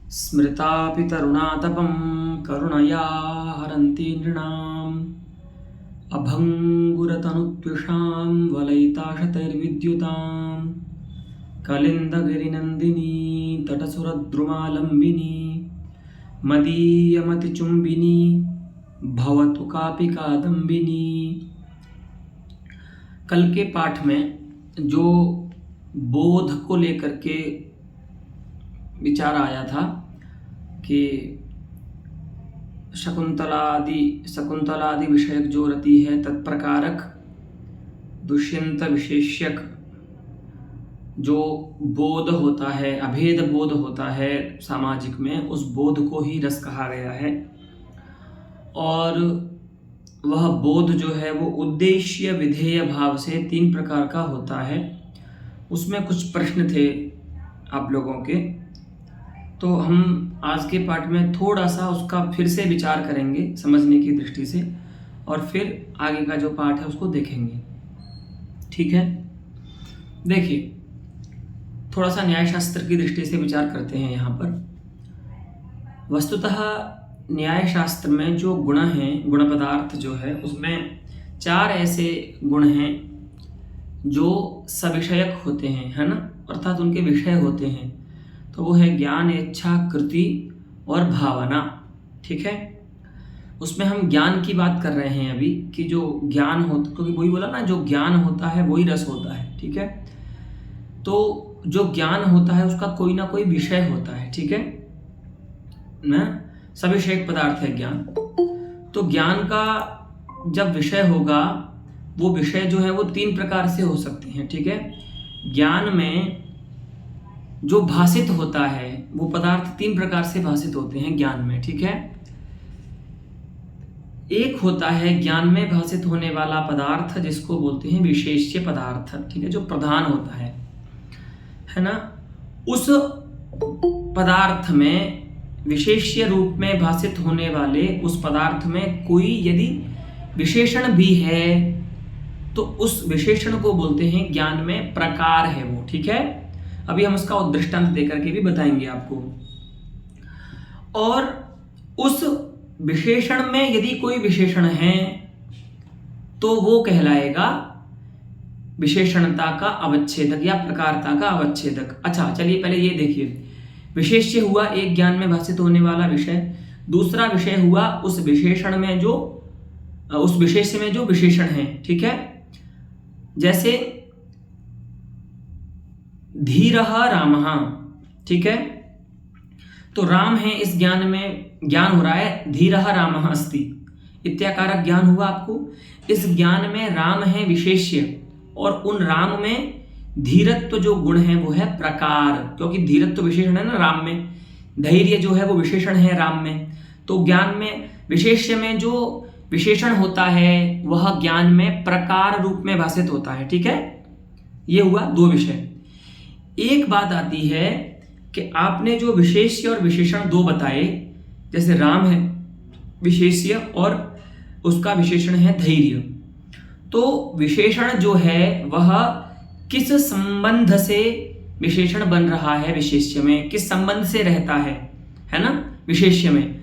स्मृतापि तरुणातपं करुणया हरन्ति नृणाम् अभङ्गुरतनुत्विषां वलयिताशतैर्विद्युतां कलिन्दगिरिनन्दिनी तटसुरद्रुमालम्बिनी मदीयमतिचुम्बिनी भवतु कापि कादम्बिनी। कल के पाठ में जो बोध को लेकर के विचार आया था कि शकुंतलादि विषयक जो रति है तत्प्रकारक दुष्यंत विशेष्यक जो बोध होता है, अभेद बोध होता है सामाजिक में, उस बोध को ही रस कहा गया है। और वह बोध जो है वो उद्देश्य विधेय भाव से 3 प्रकार का होता है। उसमें कुछ प्रश्न थे आप लोगों के, तो हम आज के पाठ में थोड़ा सा उसका फिर से विचार करेंगे समझने की दृष्टि से, और फिर आगे का जो पाठ है उसको देखेंगे। ठीक है, देखिए थोड़ा सा न्यायशास्त्र की दृष्टि से विचार करते हैं यहाँ पर। वस्तुतः न्यायशास्त्र में जो गुण हैं, गुण पदार्थ जो है, उसमें 4 ऐसे गुण हैं जो सविषयक होते हैं, है ना, अर्थात उनके विषय होते हैं। तो वो है ज्ञान, इच्छा, कृति और भावना। ठीक है, उसमें हम ज्ञान की बात कर रहे हैं अभी कि जो ज्ञान होता, क्योंकि वही बोला ना, जो ज्ञान होता है वही रस होता है। ठीक है, तो जो ज्ञान होता है उसका कोई ना कोई विषय होता है। ठीक है ना, सविषयक पदार्थ है ज्ञान। तो ज्ञान का जब विषय होगा, वो विषय जो है वो 3 प्रकार से हो सकते हैं। ठीक है, ज्ञान में जो भाषित होता है वो पदार्थ 3 प्रकार से भाषित होते हैं ज्ञान में। ठीक है, एक होता है ज्ञान में भाषित होने वाला पदार्थ जिसको बोलते हैं विशेष्य पदार्थ। ठीक है, जो प्रधान होता है ना, उस पदार्थ में विशेष्य रूप में भाषित होने वाले उस पदार्थ में कोई यदि विशेषण भी है तो उस विशेषण को बोलते हैं ज्ञान में प्रकार है वो। ठीक है, अभी हम उसका दृष्टांत देकर के भी बताएंगे आपको। और उस विशेषण में यदि कोई विशेषण है तो वो कहलाएगा विशेषणता का अवच्छेदक या प्रकारता का अवच्छेदक। अच्छा, चलिए पहले ये देखिए, विशेष्य हुआ एक ज्ञान में भाषित होने वाला विषय। दूसरा विषय हुआ उस विशेषण में जो, उस विशेष्य में जो विशेषण है। ठीक है, जैसे धीरः रामः। ठीक है, तो राम है, इस ज्ञान में ज्ञान हो रहा है धीरः रामः अस्ति इत्याकारक ज्ञान हुआ आपको। इस ज्ञान में राम है विशेष्य, और उन राम में धीरत्व जो गुण है वो है प्रकार, क्योंकि धीरत्व विशेषण है ना राम में, धैर्य जो है वो विशेषण है राम में। तो ज्ञान में विशेष्य में जो विशेषण होता है वह ज्ञान में प्रकार रूप में भाषित होता है। ठीक है, ये हुआ 2 विषय। एक बात आती है कि आपने जो विशेष्य और विशेषण 2 बताए, जैसे राम है विशेष्य और उसका विशेषण है धैर्य, तो विशेषण जो है वह किस संबंध से विशेषण बन रहा है, विशेष्य में किस संबंध से रहता है ना, विशेष्य में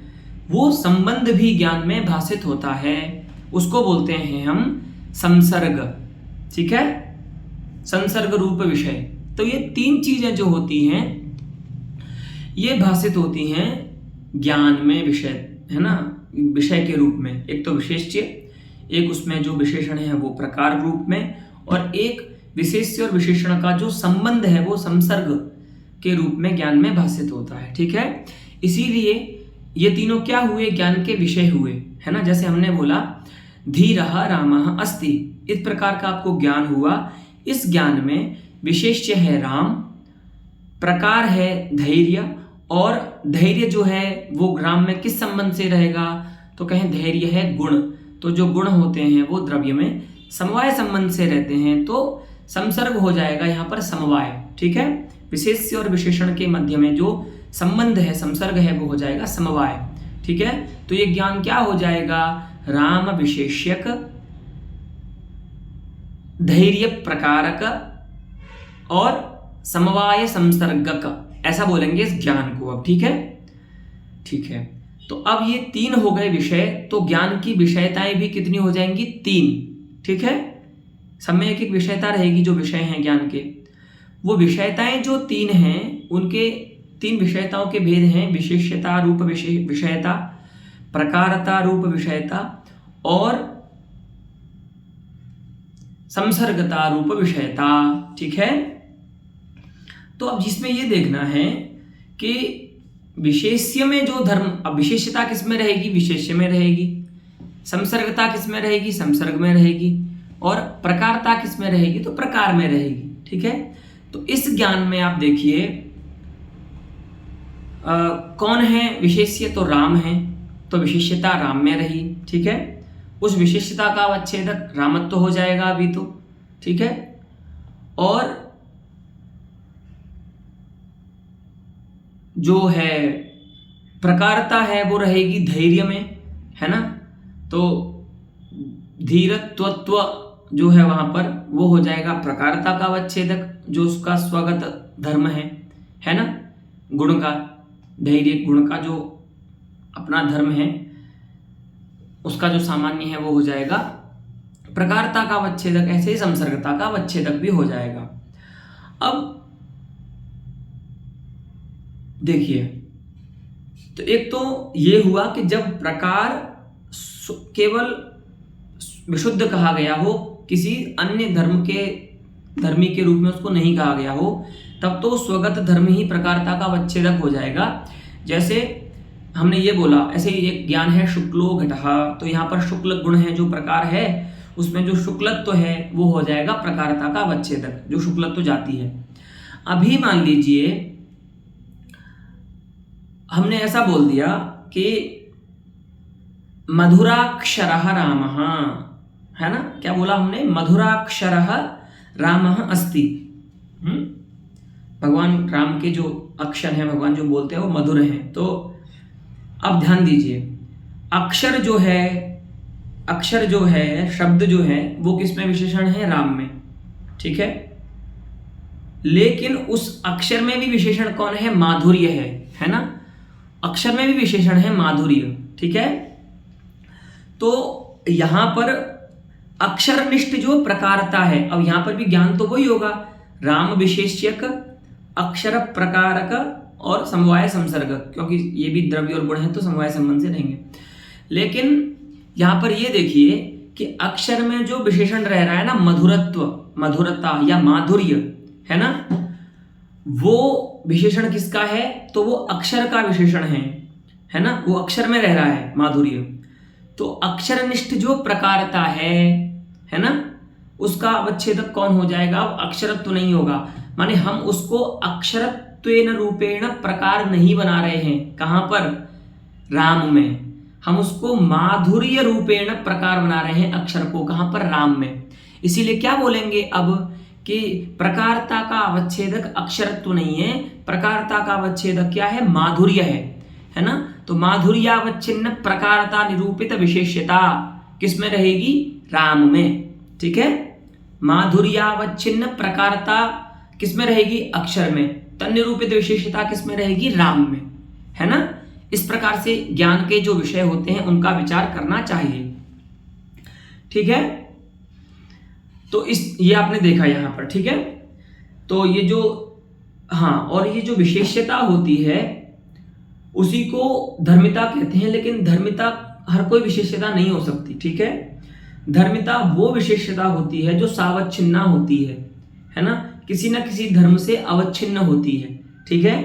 वो संबंध भी ज्ञान में भाषित होता है। उसको बोलते हैं हम संसर्ग। ठीक है, संसर्ग रूप विषय। तो ये 3 चीजें जो होती हैं ये भाषित होती हैं ज्ञान में विषय, है ना, विषय के रूप में। एक तो विशेष्य, एक उसमें जो विशेषण है वो प्रकार रूप में, और एक विशेष्य और विशेषण का जो संबंध है वो संसर्ग के रूप में ज्ञान में भाषित होता है। ठीक है, इसीलिए ये तीनों क्या हुए, ज्ञान के विषय हुए, है ना। जैसे हमने बोला धीरः रामः अस्ति, इस प्रकार का आपको ज्ञान हुआ। इस ज्ञान में विशेष्य है राम, प्रकार है धैर्य, और धैर्य जो है वो राम में किस संबंध से रहेगा, तो कहें धैर्य है गुण। तो जो गुण होते हैं वो द्रव्य में समवाय संबंध से रहते हैं, तो संसर्ग हो जाएगा यहाँ पर समवाय। ठीक है, विशेष्य और विशेषण के मध्य में जो संबंध है, संसर्ग है, वो हो जाएगा समवाय। ठीक है, तो ये ज्ञान क्या हो जाएगा, राम विशेष्यक, धैर्य प्रकारक और समवाय संसर्गक, ऐसा बोलेंगे इस ज्ञान को अब। ठीक है, ठीक है, तो अब ये 3 हो गए विषय, तो ज्ञान की विषयताएं भी कितनी हो जाएंगी? 3। ठीक है, सब में एक एक विषयता रहेगी। जो विषय हैं ज्ञान के, वो विषयताएं जो 3 हैं, उनके 3 विषयताओं के भेद हैं: विशेष्यता रूप विषयता, प्रकारता रूप विषयता और संसर्गता रूप विषयता। ठीक है, तो अब जिसमें ये देखना है कि विशेष्य में जो धर्म, अब विशेष्यता किस में रहेगी? विशेष्य में रहेगी। संसर्गता किस में रहेगी? संसर्ग में रहेगी। और प्रकारता किस में रहेगी? तो प्रकार में रहेगी। ठीक है, तो इस ज्ञान में आप देखिए कौन है विशेष्य? तो राम है, तो विशेष्यता राम में रही। ठीक है, उस विशेष्यता का अवच्छेदक रामत्व हो जाएगा अभी तो। ठीक है, और जो है प्रकारता है वो रहेगी धैर्य में, है ना। तो धीरत्वत्व जो है वहां पर वो हो जाएगा प्रकारता का अवच्छेदक, जो उसका स्वगत धर्म है ना, गुण का, धैर्य गुण का जो अपना धर्म है उसका जो सामान्य है वो हो जाएगा प्रकारता का अवच्छेदक। ऐसे ही संसर्गता का अवच्छेदक भी हो जाएगा। अब देखिए, तो एक तो ये हुआ कि जब प्रकार केवल विशुद्ध कहा गया हो, किसी अन्य धर्म के धर्मी के रूप में उसको नहीं कहा गया हो, तब तो स्वगत धर्म ही प्रकारता का अवच्छेदक हो जाएगा। जैसे हमने ये बोला, ऐसे ही एक ज्ञान है शुक्लो घटः, तो यहाँ पर शुक्ल गुण है जो प्रकार है, उसमें जो शुक्लत्व है वो हो जाएगा प्रकारता का अवच्छेदक, जो शुक्लत्व जाती है। अभी मान लीजिए हमने ऐसा बोल दिया कि मधुराक्षरः रामः, है ना, क्या बोला हमने? मधुराक्षरः रामः अस्ति। भगवान राम के जो अक्षर हैं, भगवान जो बोलते हैं वो मधुर हैं। तो अब ध्यान दीजिए, अक्षर जो है शब्द जो है वो किस में विशेषण है? राम में। ठीक है, लेकिन उस अक्षर में भी विशेषण कौन है? माधुर्य है ना। अक्षर में भी विशेषण है माधुर्य। ठीक है, तो यहां पर अक्षरनिष्ठ जो प्रकारता है, अब यहां पर भी ज्ञान तो वही होगा, राम विशेष्यक, अक्षर प्रकारक और समवाय संसर्ग, क्योंकि ये भी द्रव्य और गुण है तो समवाय संबंध से रहेंगे। लेकिन यहां पर ये देखिए कि अक्षर में जो विशेषण रह रहा है ना, मधुरत्व, मधुरता या माधुर्य, है ना, वो विशेषण किसका है? तो वो अक्षर का विशेषण है ना, वो अक्षर में रह रहा है माधुर्य। तो अक्षरनिष्ठ जो प्रकारता है ना, उसका अवच्छेदक कौन हो जाएगा? अब अक्षरत्व नहीं होगा, माने हम उसको अक्षरत्वेन रूपेण प्रकार नहीं बना रहे हैं। कहां पर? राम में। हम उसको माधुर्य रूपेण प्रकार बना रहे हैं अक्षर को। कहां पर? राम में। इसीलिए क्या बोलेंगे अब कि प्रकारता का अवच्छेदक अक्षरत्व नहीं है, प्रकारता का अवच्छेदक क्या है? माधुर्य है ना। तो माधुर्यावच्छिन्न प्रकारता निरूपित विशेष्यता किसमें रहेगी? राम में। ठीक है, माधुर्यावच्छिन्न प्रकारता किसमें रहेगी? अक्षर में। तन्निरूपित विशेषता किसमें रहेगी? राम में, है ना। इस प्रकार से ज्ञान के जो विषय होते हैं उनका विचार करना चाहिए। ठीक है, तो ये आपने देखा यहां पर। ठीक है, तो ये जो और ये जो विशेष्यता होती है उसी को धर्मिता कहते हैं, लेकिन धर्मिता हर कोई विशेष्यता नहीं हो सकती। ठीक है, धर्मिता वो विशेष्यता होती है जो सावच्छिन्ना होती है ना, किसी ना किसी धर्म से अवच्छिन्न होती है। ठीक है,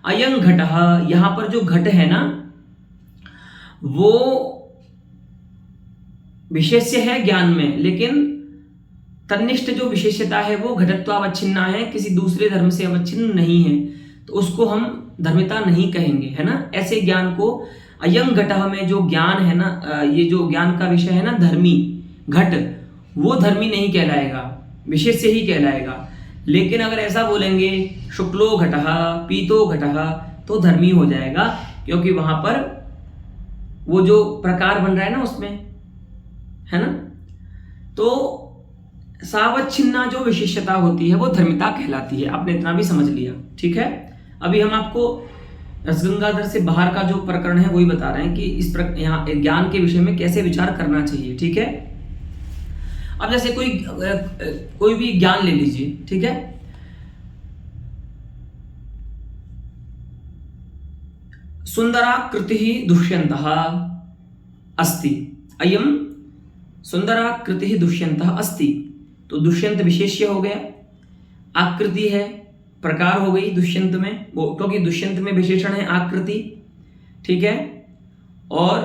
अयं घटः, यहां पर जो घट है ना वो विशेष्य है ज्ञान में, लेकिन तन्निष्ठ जो विशेष्यता है वो घटत्वावच्छिन्ना है, किसी दूसरे धर्म से अवच्छिन्न नहीं है, तो उसको हम धर्मिता नहीं कहेंगे, है ना। ऐसे ज्ञान को अयं घटः में जो ज्ञान है ना, ये जो ज्ञान का विषय है ना धर्मी घट, वो धर्मी नहीं कहलाएगा, विशेष्य ही कहलाएगा। लेकिन अगर ऐसा बोलेंगे शुक्लो घटः पीतो घटः तो धर्मी हो जाएगा, क्योंकि वहां पर वो जो प्रकार बन रहा है ना उसमें, है ना। तो सावच्छिन्ना जो विशेषता होती है वो धर्मिता कहलाती है। आपने इतना भी समझ लिया। ठीक है, अभी हम आपको रसगंगाधर से बाहर का जो प्रकरण है वही बता रहे हैं कि यहाँ ज्ञान के विषय में कैसे विचार करना चाहिए। ठीक है, अब जैसे कोई भी ज्ञान ले लीजिए। ठीक है, सुंदराकृति दुष्यंतः अस्ति, अयम सुंदराकृति दुष्यंतः अस्ति। तो दुष्यंत विशेष्य हो गया, आकृति है प्रकार हो गई दुष्यंत में, वो क्योंकि दुष्यंत में विशेषण है आकृति। ठीक है, और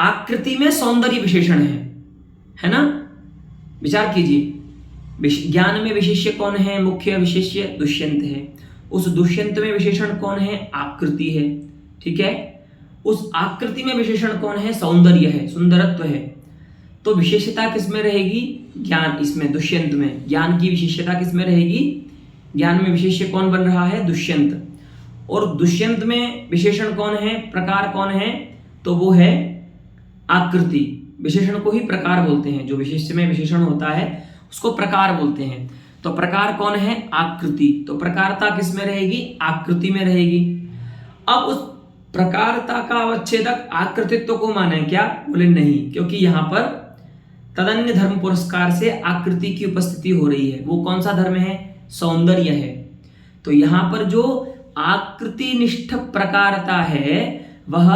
आकृति में सौंदर्य विशेषण है ना। विचार कीजिए, ज्ञान में विशेष्य कौन है, मुख्य विशेष्य दुष्यंत है। उस दुष्यंत में विशेषण कौन है, आकृति है। ठीक है, उस आकृति में विशेषण कौन है, सौंदर्य है, सुंदरत्व है। तो विशेषता किसमें रहेगी, ज्ञान, इसमें दुष्यंत में ज्ञान की विशेषता किसमें रहेगी, ज्ञान में विशेष्य कौन बन रहा है, दुष्यंत। और दुष्यंत में विशेषण कौन है, प्रकार कौन है, तो वो है आकृति। विशेषण को ही प्रकार बोलते हैं, जो विशेष्य में विशेषण होता है उसको प्रकार बोलते हैं। तो प्रकार कौन है, आकृति। तो प्रकारता किसमें रहेगी, आकृति में रहेगी। अब उस प्रकारता का अवच्छेदक आकृतित्व को माने क्या, बोले नहीं, क्योंकि यहां पर तदन्य धर्म पुरस्कार से आकृति की उपस्थिति हो रही है। वो कौन सा धर्म है, सौंदर्य है। तो यहां पर जो आकृति निष्ठ प्रकारता है वह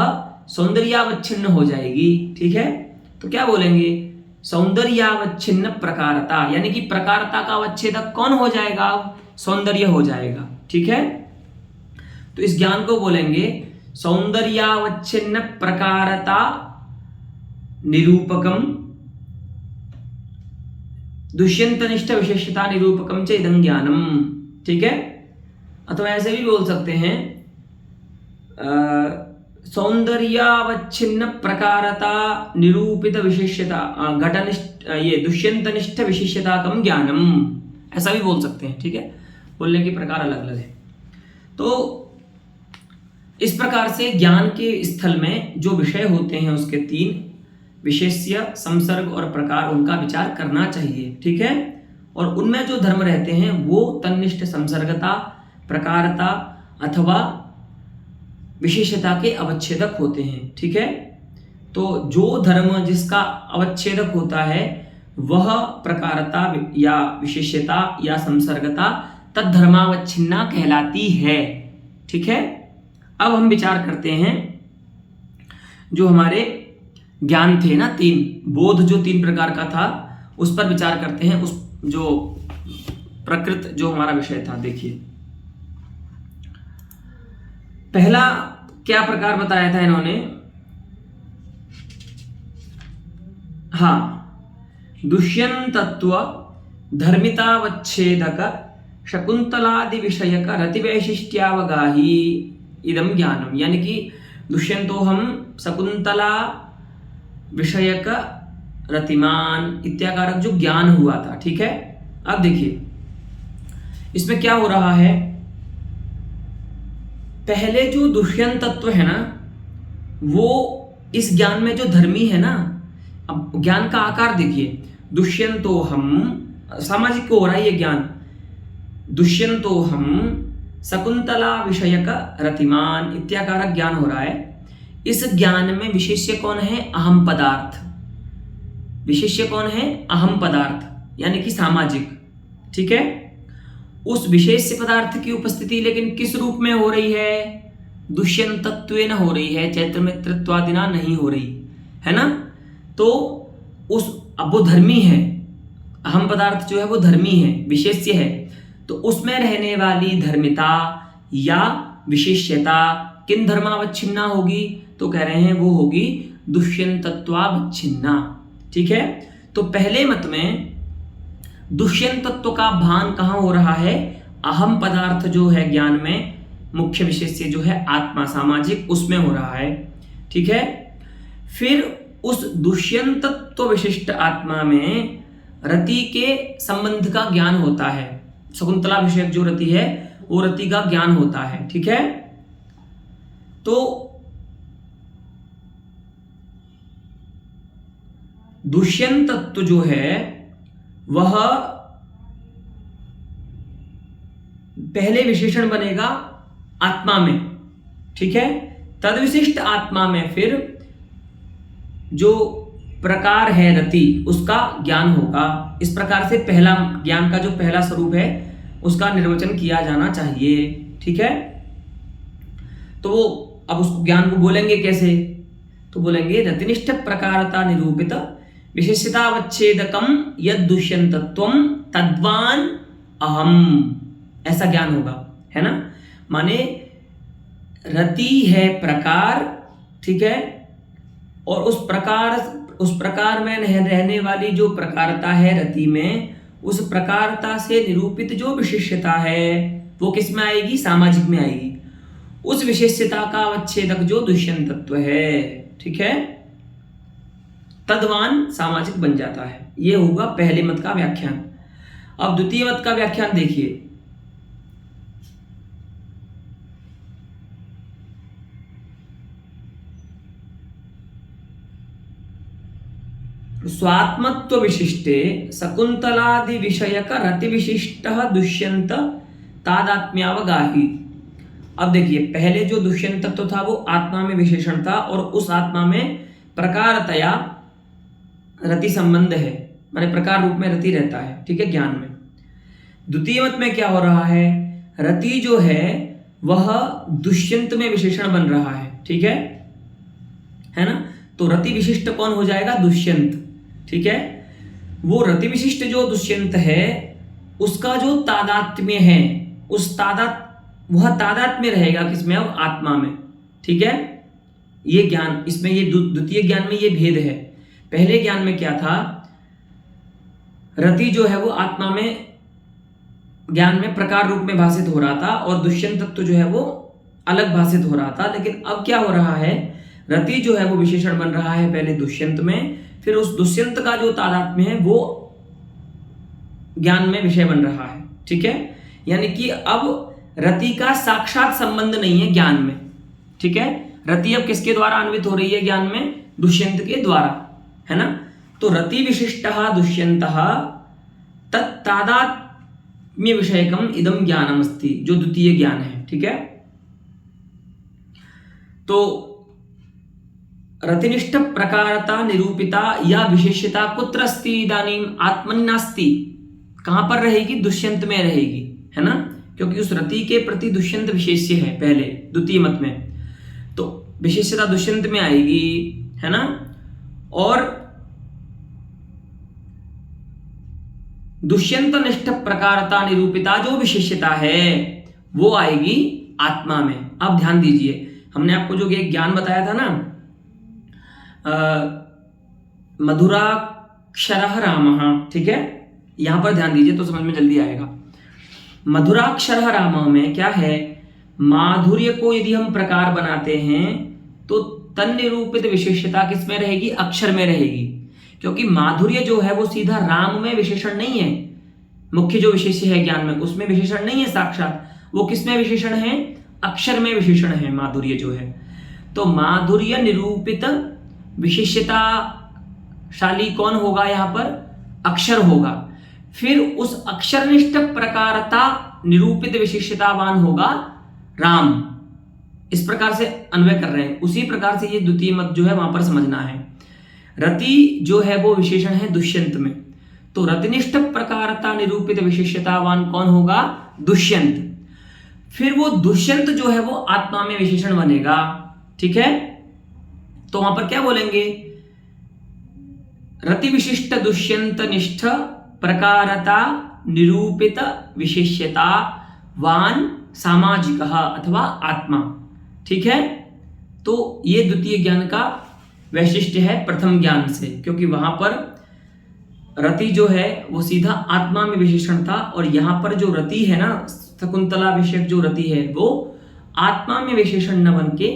सौंदर्यावच्छिन्न हो जाएगी। ठीक है, तो क्या बोलेंगे, सौंदर्यावच्छिन्न प्रकारता, यानी कि प्रकारता का अवच्छेदक कौन हो जाएगा, सौंदर्य हो जाएगा। ठीक है, तो इस ज्ञान को बोलेंगे सौंदर्यावच्छिन्न प्रकारता निरूपकम दुष्यंतनिष्ठ विशेषता निरूपकम च इदं ज्ञानम। ठीक है, अथवा ऐसे भी बोल सकते हैं सौंदर्यावच्छिन्न प्रकारता निरूपित विशेषता घटनिष्ठ, ये दुष्यंतनिष्ठ विशेषताकम ज्ञानम, ऐसा भी बोल सकते हैं। ठीक है, बोलने के प्रकार अलग अलग है। तो इस प्रकार से ज्ञान के स्थल में जो विषय होते हैं उसके तीन, विशेष्य, संसर्ग और प्रकार, उनका विचार करना चाहिए। ठीक है, और उनमें जो धर्म रहते हैं वो तन्निष्ठ संसर्गता, प्रकारता अथवा विशेषता के अवच्छेदक होते हैं। ठीक है, तो जो धर्म जिसका अवच्छेदक होता है वह प्रकारता या विशेषता या संसर्गता तद्धर्मावच्छिन्ना कहलाती है। ठीक है, अब हम विचार करते हैं जो हमारे ज्ञान थे ना तीन, बोध जो तीन प्रकार का था उस पर विचार करते हैं। उस जो प्रकृत जो हमारा विषय था, देखिए पहला क्या प्रकार बताया था इन्होंने, हाँ, दुष्यंतत्व धर्मितावच्छेदक शकुंतलादि विषयक रतिवैशिष्ट्यावगाही इदं ज्ञानम, यानी कि दुष्यंतो हम शकुंतला विषयक रतिमान इत्याकारक जो ज्ञान हुआ था। ठीक है, अब देखिए इसमें क्या हो रहा है, पहले जो दुष्यंत तत्व है ना वो इस ज्ञान में जो धर्मी है ना, अब ज्ञान का आकार देखिए, दुष्यंतो हम, सामाजिक को हो रहा है ये ज्ञान, दुष्यंतो हम शकुंतला विषयक रतिमान इत्याकारक ज्ञान हो रहा है। इस ज्ञान में विशेष्य कौन है, अहम पदार्थ। विशेष्य कौन है, अहम पदार्थ, यानी कि सामाजिक। ठीक है, उस विशेष्य पदार्थ की उपस्थिति लेकिन किस रूप में हो रही है, दुष्यंतत्वेन हो रही है, चैत्र मित्रत्वादिना नहीं हो रही है ना। तो उस, अब वो धर्मी है, अहम पदार्थ जो है वो धर्मी है, विशेष्य है, तो उसमें रहने वाली धर्मिता या विशेष्यता किन धर्मावच्छिन्ना होगी, तो कह रहे हैं वो होगी दुष्यंतत्वावच्छिन्ना। ठीक है, तो पहले मत में दुष्यंतत्व का भान कहाँ हो रहा है, अहम पदार्थ जो है ज्ञान में, मुख्य विशेष्य जो है आत्मा सामाजिक, उसमें हो रहा है। ठीक है, फिर उस दुष्यंतत्व विशिष्ट आत्मा में रति के संबंध का ज्ञान होता है, शकुंतला विषयक जो रति है वो रति का ज्ञान होता है। ठीक है, तो दुष्यंत तत्व जो है वह पहले विशेषण बनेगा आत्मा में, ठीक है। तद विशिष्ट आत्मा में फिर जो प्रकार है रति उसका ज्ञान होगा। इस प्रकार से पहला ज्ञान का जो पहला स्वरूप है उसका निर्वचन किया जाना चाहिए, ठीक है। तो वो अब उस ज्ञान को बोलेंगे कैसे, तो बोलेंगे रतिनिष्ठ प्रकारता निरूपित विशेषतावच्छेदकम यद दुष्यंतत्वम तद्वान अहम, ऐसा ज्ञान होगा, है ना। माने रति है प्रकार, ठीक है, और उस प्रकार में रहने वाली जो प्रकारता है रति में, उस प्रकारता से निरूपित जो विशेषता है वो किस में आएगी, सामाजिक में आएगी। उस विशेषता का अवच्छेदक जो दुष्यंत तत्व है, ठीक है, तद्वान सामाजिक बन जाता है। ये होगा पहले मत का व्याख्यान। अब द्वितीय मत का व्याख्यान देखिए। स्वात्मत्व विशिष्टे शकुंतलादि विषयक रति विशिष्ट दुष्यंत तादात्म्यावगाही। अब देखिए, पहले जो दुष्यंत तत्व था वो आत्मा में विशेषण था और उस आत्मा में प्रकारतया रति संबंध है, माने प्रकार रूप में रति रहता है, ठीक है, ज्ञान में। द्वितीय मत में क्या हो रहा है, रति जो है वह दुष्यंत में विशेषण बन रहा है, ठीक है ना। तो रति विशिष्ट कौन हो जाएगा, दुष्यंत, ठीक है। वो रति विशिष्ट जो दुष्यंत है उसका जो तादात्म्य है, उस वह तादात्म्य रहेगा किसमें, अब आत्मा में, ठीक है। ये ज्ञान इसमें, ये द्वितीय ज्ञान में ये भेद है। पहले ज्ञान में क्या था, रति जो है वो आत्मा में ज्ञान में प्रकार रूप में भाषित हो रहा था और दुष्यंत तत्व जो है वो अलग भाषित हो रहा था। लेकिन अब क्या हो रहा है, रति जो है वो विशेषण बन रहा है पहले दुष्यंत में, फिर उस दुष्यंत का जो तादात्म्य है वो ज्ञान में विषय बन रहा है, ठीक है। यानी कि अब रति का साक्षात संबंध नहीं है ज्ञान में, ठीक है। रति अब किसके द्वारा अन्वित हो रही है ज्ञान में, दुष्यंत के द्वारा, है ना। तो रति विशिष्ट दुष्यंत तत्तादात्म्य विषयकम इदम ज्ञानम अस्ति, जो द्वितीय ज्ञान है, ठीक है। तो रतिनिष्ठ प्रकारता निरूपिता या विशेषता कुत्र अस्ति इदानीम आत्मनि नास्ति, कहां पर रहेगी, दुष्यंत में रहेगी, है ना, क्योंकि उस रति के प्रति दुष्यंत विशेष्य है पहले द्वितीय मत में, तो विशेषता दुष्यंत में आएगी, है ना। और दुष्यंत निष्ठ प्रकारता निरूपिता जो विशेषता है वो आएगी आत्मा में। अब ध्यान दीजिए, हमने आपको जो एक ज्ञान बताया था ना, मधुराक्षरः रामः, ठीक है, यहां पर ध्यान दीजिए तो समझ में जल्दी आएगा। मधुराक्षरः रामः में क्या है, माधुर्य को यदि हम प्रकार बनाते हैं तो तन्निरूपित विशेषता किसमें रहेगी, अक्षर में रहेगी, क्योंकि माधुर्य जो है वो सीधा राम में विशेषण नहीं है, मुख्य जो विशेष्य है ज्ञान में उसमें विशेषण नहीं है साक्षात, वो किसमें विशेषण है, अक्षर में विशेषण है माधुर्य जो है। तो माधुर्य निरूपित विशेषताशाली कौन होगा, यहां पर अक्षर होगा। फिर उस अक्षरनिष्ठ प्रकारता निरूपित विशेषतावान होगा राम। इस प्रकार से अन्वय कर रहे हैं, उसी प्रकार से ये द्वितीय मत जो है वहां पर समझना है। रति जो है वो विशेषण है दुष्यंत में, तो रतिनिष्ठ प्रकारता निरूपित विशेषतावान कौन होगा, दुष्यंत। फिर वो दुष्यंत जो है वो आत्मा में विशेषण बनेगा, ठीक है। तो वहां पर क्या बोलेंगे, रति विशिष्ट दुष्यंत निष्ठ प्रकारता निरूपित विशेष्यता वान सामाजिक अथवा आत्मा, ठीक है। तो ये द्वितीय ज्ञान का वैशिष्ट्य है प्रथम ज्ञान से, क्योंकि वहां पर रति जो है वो सीधा आत्मा में विशेषण था और यहां पर जो रति है ना, शकुंतला विषयक जो रति है वो आत्मा में विशेषण न बन के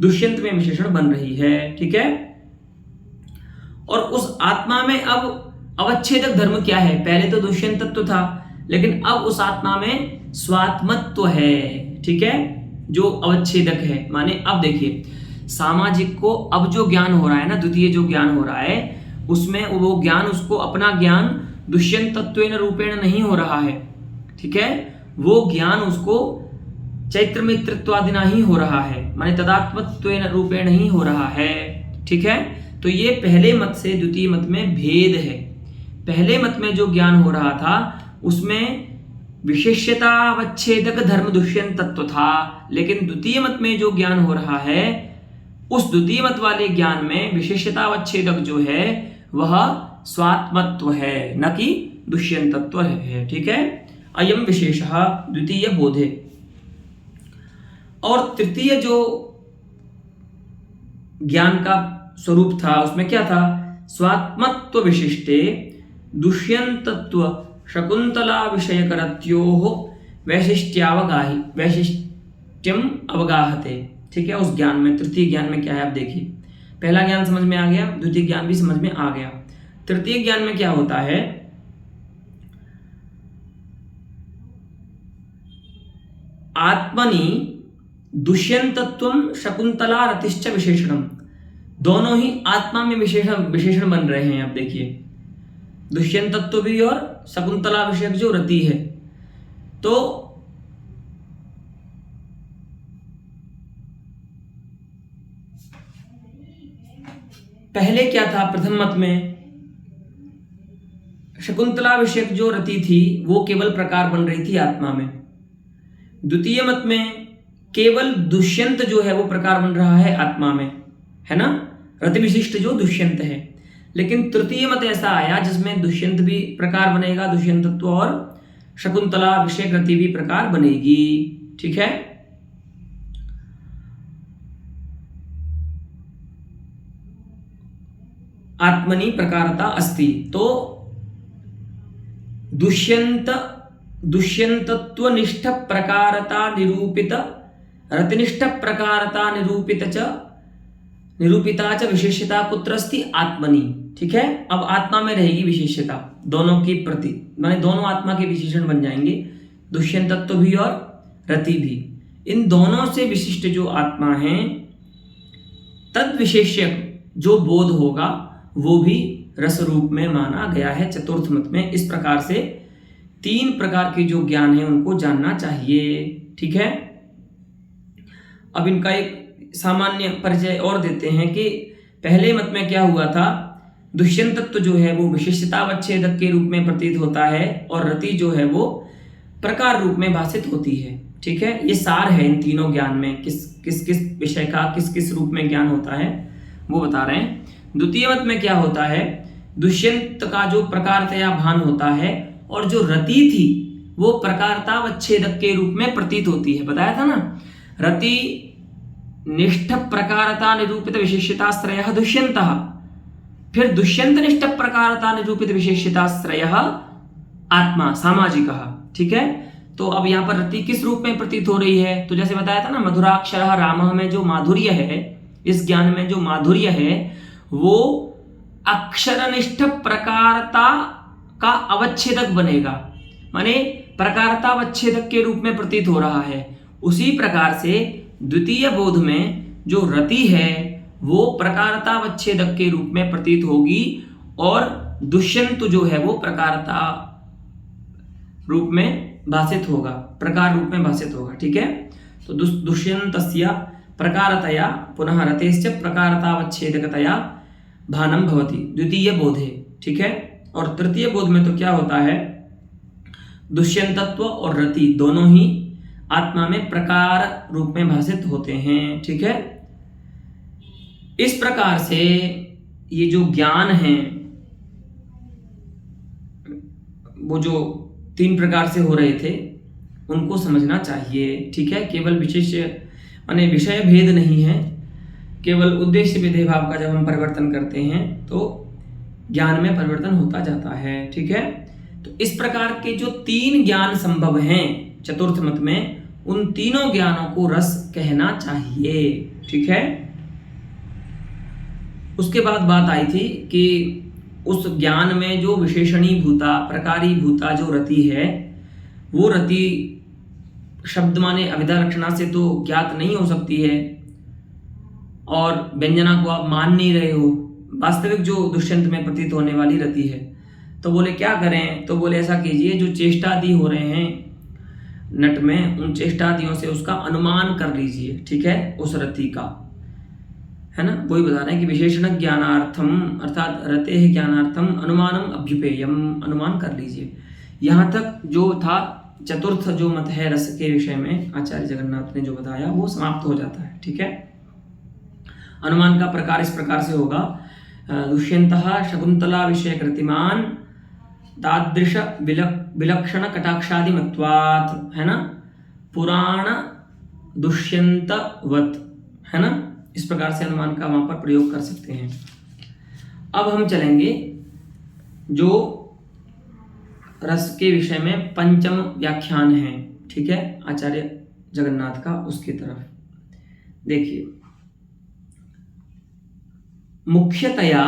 दुष्यंत में विशेषण बन रही है, ठीक है। और उस आत्मा में अब अवच्छेदक धर्म क्या है, पहले तो दुष्यंत तत्व था, लेकिन अब उस आत्मा में स्वात्मत्व है, ठीक है, जो अवच्छेदक है। माने अब देखिए, सामाजिक को अब जो ज्ञान हो रहा है ना, द्वितीय जो ज्ञान हो रहा है उसमें वो ज्ञान, उसको अपना ज्ञान दुष्यंत तत्वेन रूपेण नहीं हो रहा है, ठीक है। वो ज्ञान उसको चैत्र मित्रत्वादिना ही हो रहा है, माने तदात्मत्वेन रूपेण ही हो रहा है। ठीक है, तो ये पहले मत से द्वितीय मत में भेद है। पहले मत में जो ज्ञान हो रहा था उसमें विशेष्यतावच्छेदक धर्म दुष्यंत तत्व था, लेकिन द्वितीय मत में जो ज्ञान हो रहा है उस द्वितीय मत वाले ज्ञान में विशेष्यतावच्छेदक जो है वह स्वात्मत्व है, न कि दुष्यंतत्व है। ठीक है, अयम विशेषः द्वितीय बोधे। और तृतीय जो ज्ञान का स्वरूप था उसमें क्या था? स्वात्मत्व विशिष्टे दुष्यंतत्व शकुंतला विषयकरत्योः वैशिष्ट्यम अवगाहते। ठीक है, उस ज्ञान में, तृतीय ज्ञान में क्या है आप देखिए। पहला ज्ञान समझ में आ गया, द्वितीय ज्ञान भी समझ में आ गया। तृतीय ज्ञान में क्या होता है? आत्मनि दुष्यंतत्वम शकुंतला रतिश्च विशेषणम, दोनों ही आत्मा में विशेषण बन रहे हैं। आप देखिए, दुष्यंतत्व भी और शकुंतला विषयक जो रति है। तो पहले क्या था? प्रथम मत में शकुंतला विषयक जो रति थी वो केवल प्रकार बन रही थी आत्मा में। द्वितीय मत में केवल दुष्यंत जो है वो प्रकार बन रहा है आत्मा में, है ना, रति विशिष्ट जो दुष्यंत है। लेकिन तृतीय मत ऐसा आया जिसमें दुष्यंत भी प्रकार बनेगा, दुष्यंतत्व, और शकुंतला विषयक रति भी प्रकार बनेगी। ठीक है, आत्मनि प्रकारता अस्ति। तो दुष्यंतत्वनिष्ठ प्रकारता निरूपित रतिनिष्ठ प्रकारता निरूपिता च विशेष्यता कुत्र अस्ति? आत्मनि। ठीक है, अब आत्मा में रहेगी विशेष्यता दोनों की प्रति, माने दोनों आत्मा के विशेषण बन जाएंगे, दुष्यंतत्व भी और रति भी। इन दोनों से विशिष्ट जो आत्मा है तद विशेष्यक जो बोध होगा वो भी रस रूप में माना गया है चतुर्थ मत में। इस प्रकार से तीन प्रकार के जो ज्ञान है उनको जानना चाहिए। ठीक है, अब इनका एक सामान्य परिचय और देते हैं कि पहले मत में क्या हुआ था? दुष्यंतत्व जो है वो विशेषतावच्छेदक के रूप में प्रतीत होता है और रति जो है वो प्रकार रूप में भाषित होती है। ठीक है, ये सार है इन तीनों ज्ञान में, किस विषय का किस किस रूप में ज्ञान होता है वो बता रहे हैं। द्वितीय मत में क्या होता है? दुष्यंत का जो प्रकारतया भान होता है और जो रति थी वो प्रकारतावच्छेदक के रूप में प्रतीत होती है। बताया था ना, रति निष्ठ प्रकारता निरूपित विशेष्यताश्रयः दुष्यंतः, फिर दुष्यंत निष्ठ प्रकारता निरूपित विशेष्यताश्रयः आत्मा सामाजिकः। ठीक है, तो अब यहाँ पर रति किस रूप में प्रतीत हो रही है? तो जैसे बताया था ना, मधुराक्षरः रामः में जो माधुर्य है, इस ज्ञान में जो माधुर्य है वो अक्षरनिष्ठ प्रकारता का अवच्छेदक बनेगा, माने प्रकारतावच्छेदक के रूप में प्रतीत हो रहा है। उसी प्रकार से द्वितीय बोध में जो रति है वो प्रकारतावच्छेदक के रूप में प्रतीत होगी और दुष्यंत जो है वो प्रकारता रूप में भाषित होगा, प्रकार रूप में भाषित होगा। ठीक है, तो दुष्यंतस्य प्रकारतया पुनः रतेश्च प्रकारतावच्छेदकतया भानम भवति द्वितीय बोधे। ठीक है, और तृतीय बोध में तो क्या होता है? दुष्यंतत्व और रति दोनों ही आत्मा में प्रकार रूप में भाषित होते हैं। ठीक है, इस प्रकार से ये जो ज्ञान है वो जो तीन प्रकार से हो रहे थे उनको समझना चाहिए। ठीक है, केवल विशेष माने विषय भेद नहीं है, केवल उद्देश्य विधेय भाव का जब हम परिवर्तन करते हैं तो ज्ञान में परिवर्तन होता जाता है। ठीक है, तो इस प्रकार के जो तीन ज्ञान संभव हैं चतुर्थ मत में, उन तीनों ज्ञानों को रस कहना चाहिए। ठीक है, उसके बाद बात आई थी कि उस ज्ञान में जो विशेषणी भूता प्रकारी भूता जो रति है वो रति शब्द माने अभिधा लक्षणा से तो ज्ञात नहीं हो सकती है और व्यंजना को आप मान नहीं रहे हो, वास्तविक जो दुष्यंत में प्रतीत होने वाली रति है। तो बोले क्या करें? तो बोले ऐसा कीजिए, जो चेष्टादि हो रहे हैं नट में उन चेष्टादियों से उसका अनुमान कर लीजिए, ठीक है, उस रति का, है ना। वही बता रहे हैं कि विशेषण ज्ञानार्थम अर्थात रते ज्ञानार्थम अनुमानम अभ्युपेयम, अनुमान कर लीजिए। यहाँ तक जो था चतुर्थ जो मत है रस के विषय में आचार्य जगन्नाथ ने जो बताया वो समाप्त हो जाता है, ठीक है। अनुमान का प्रकार इस प्रकार से होगा, दुष्यंतः शकुंतला विषय कृतिमान तादृश विलक्षण कटाक्षादि मत्वात्, है ना, पुराण दुष्यंतवत, है ना। इस प्रकार से अनुमान का वहां पर प्रयोग कर सकते हैं। अब हम चलेंगे जो रस के विषय में पंचम व्याख्यान है, ठीक है, आचार्य जगन्नाथ का, उसकी तरफ देखिए। मुख्यतया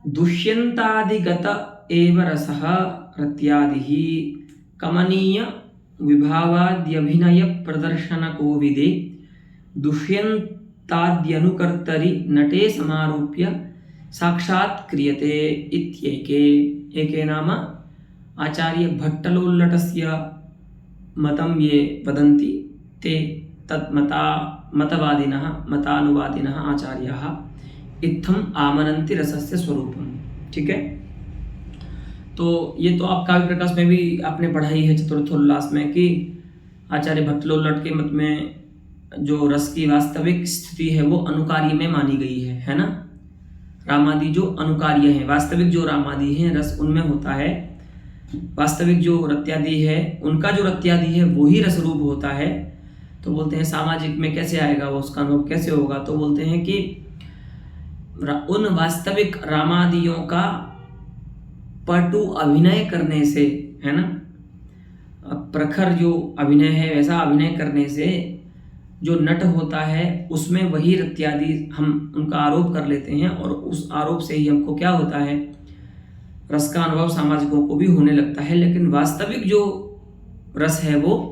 दुष्यंतादिगत एव रसः रत्यादिः कमनीय विभावाद्यभिनय प्रदर्शनकोविदे दुष्यंताद्यनुकर्तरि नटे समारोप्य साक्षात् क्रियते इत्येके। एके नाम आचार्य भट्टलोल्लटस्य मतं ये वदन्ति ते तत्मता मतवादिनः मतानुवादिनः आचार्याः इत्थम् आमनन्ति रसस्य स्वरूपम्, ठीक है। तो ये तो आप काव्य प्रकाश में भी आपने पढ़ाई है चतुर्थोल्लास में कि आचार्य भट्टलोल्लट के मत में जो रस की वास्तविक स्थिति है वो अनुकार्य में मानी गई है ना। रामादि जो अनुकार्य हैं, वास्तविक जो रामादि हैं रस उनमें होता है, वास्तविक जो रत्यादि है उनका जो रत्यादि है वही रस रूप होता है। तो बोलते हैं सामाजिक में कैसे आएगा वो, उसका अनुभव कैसे होगा, तो बोलते हैं कि उन वास्तविक रामादियों का पटु अभिनय करने से, है ना, प्रखर जो अभिनय है वैसा अभिनय करने से जो नट होता है उसमें वही रत्यादि हम उनका आरोप कर लेते हैं और उस आरोप से ही हमको क्या होता है, रस का अनुभव सामाजिकों को भी होने लगता है। लेकिन वास्तविक जो रस है वो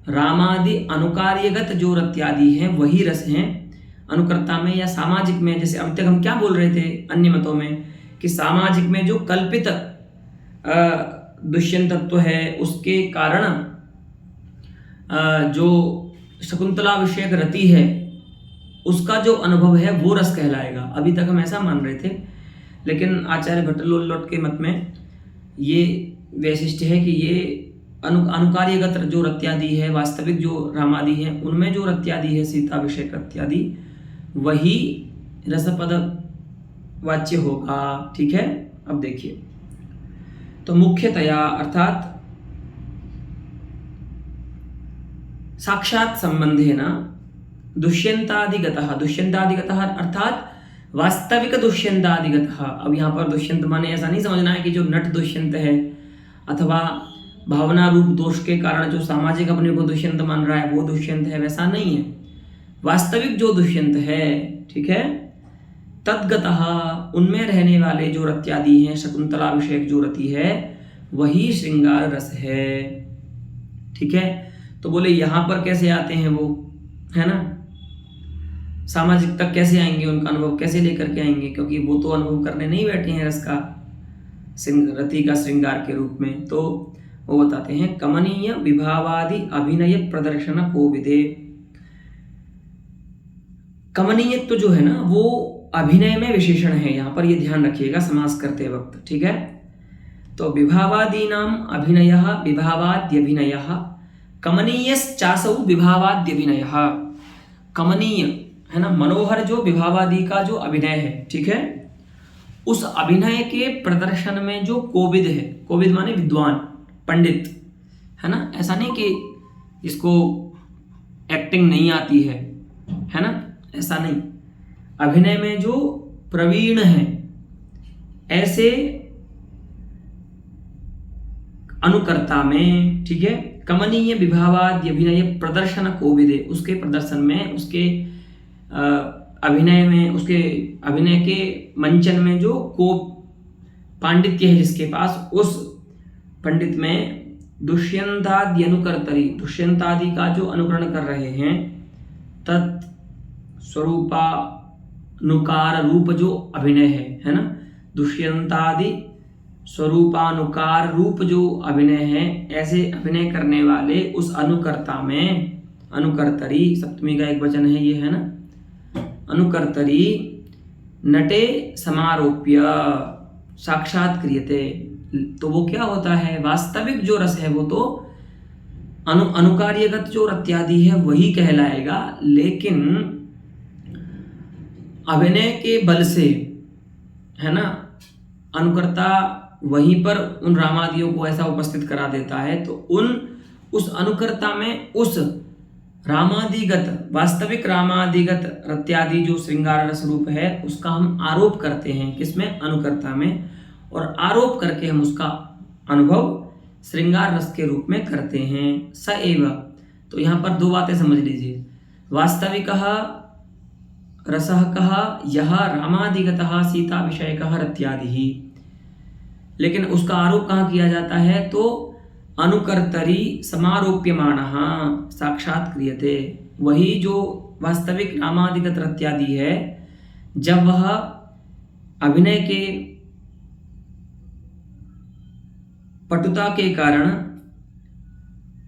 रामादि अनुकार्यगत जो रत्यादि हैं वही रस हैं। अनुकर्ता में या सामाजिक में, जैसे अब तक हम क्या बोल रहे थे अन्य मतों में कि सामाजिक में जो कल्पित दुष्यंतत्व है उसके कारण जो शकुंतला विषयक रति है उसका जो अनुभव है वो रस कहलाएगा। अभी तक हम ऐसा मान रहे थे, लेकिन आचार्य भट्टलोल्लट के मत में ये वैशिष्ट्य है कि ये अनुकार्यगत जो रत्यादि है, वास्तविक जो रामादि है उनमें जो रत्यादि है सीता विषयक रत्यादि वही रसपद वाच्य होगा, ठीक है। अब देखिए, तो मुख्यतया अर्थात साक्षात संबंधेन दुष्यंतादिगतः, दुष्यंतादिगतः अर्थात वास्तविक दुष्यंतादिगतः। अब यहाँ पर दुष्यंत माने ऐसा नहीं समझना है कि जो नट दुष्यंत है अथवा भावना रूप दोष के कारण जो सामाजिक अपने को दुष्यंत मान रहा है वो दुष्यंत है, वैसा नहीं है। वास्तविक जो दुष्यंत है, ठीक है, तद्गतः उनमें रहने वाले जो रत्यादि हैं, शकुंतला विषयक जो रति है वही श्रृंगार रस है, ठीक है। तो बोले यहाँ पर कैसे आते हैं वो, है ना, सामाजिक तक कैसे आएंगे, उनका अनुभव कैसे लेकर के आएंगे, क्योंकि वो तो अनुभव करने नहीं बैठे हैं रस का, रति का श्रृंगार के रूप में। तो वो बताते हैं कमनीय विभावादि अभिनय प्रदर्शन कोविदे। कमनीयत्व जो है ना वो अभिनय में विशेषण है, यहाँ पर ये ध्यान रखिएगा समास करते वक्त, ठीक है। तो विभावादीनाम अभिनयः विभावाद्यभिनयः कमनीयश्चासौ विभावाद्यभिनयः। कमनीय है ना, मनोहर जो विभावादि का जो अभिनय है, ठीक है, उस अभिनय के प्रदर्शन में जो कोविद है, कोविद माने विद्वान पंडित, है ना, ऐसा नहीं कि इसको एक्टिंग नहीं आती है ना, ऐसा नहीं, अभिनय में जो प्रवीण है ऐसे अनुकर्ता में, ठीक है, कमनीय विभावाद्य अभिनय प्रदर्शन कोविदे, उसके प्रदर्शन में, उसके अभिनय में, उसके अभिनय के मंचन में जो को पांडित्य है जिसके पास, उस पंडित में दुष्यंतादि अनुकर्तरी, दुष्यंतादि का जो अनुकरण कर रहे हैं, तत् स्वरूपानुकार रूप जो अभिनय है ना, दुष्यंतादि स्वरूपानुकार रूप जो अभिनय है, ऐसे अभिनय करने वाले उस अनुकर्ता में, अनुकर्तरी सप्तमी का एक वचन है ये, है ना, अनुकर्तरी नटे समारोप्य साक्षात क्रियते। तो वो क्या होता है, वास्तविक जो रस है वो तो अनुकार्यगत जो रत्यादि है वही कहलाएगा, लेकिन अभिनय के बल से, है ना, अनुकर्ता वहीं पर उन रामादियों को ऐसा उपस्थित करा देता है, तो उस अनुकर्ता में उस रामादिगत, वास्तविक रामादिगत रत्यादि जो श्रृंगार रस रूप है उसका हम आरोप करते हैं, किसमें, अनुकर्ता में, और आरोप करके हम उसका अनुभव श्रृंगार रस के रूप में करते हैं। स एव, तो यहाँ पर दो बातें समझ लीजिए, वास्तविकः रसः कः यः रामादिगतः सीता विषयकः रत्यादिः, लेकिन उसका आरोप कहाँ किया जाता है, तो अनुकर्तरी समारोप्यमानः साक्षात क्रियते। वही जो वास्तविक रामादिगत रत्यादि है, जब वह अभिनय के पटुता के कारण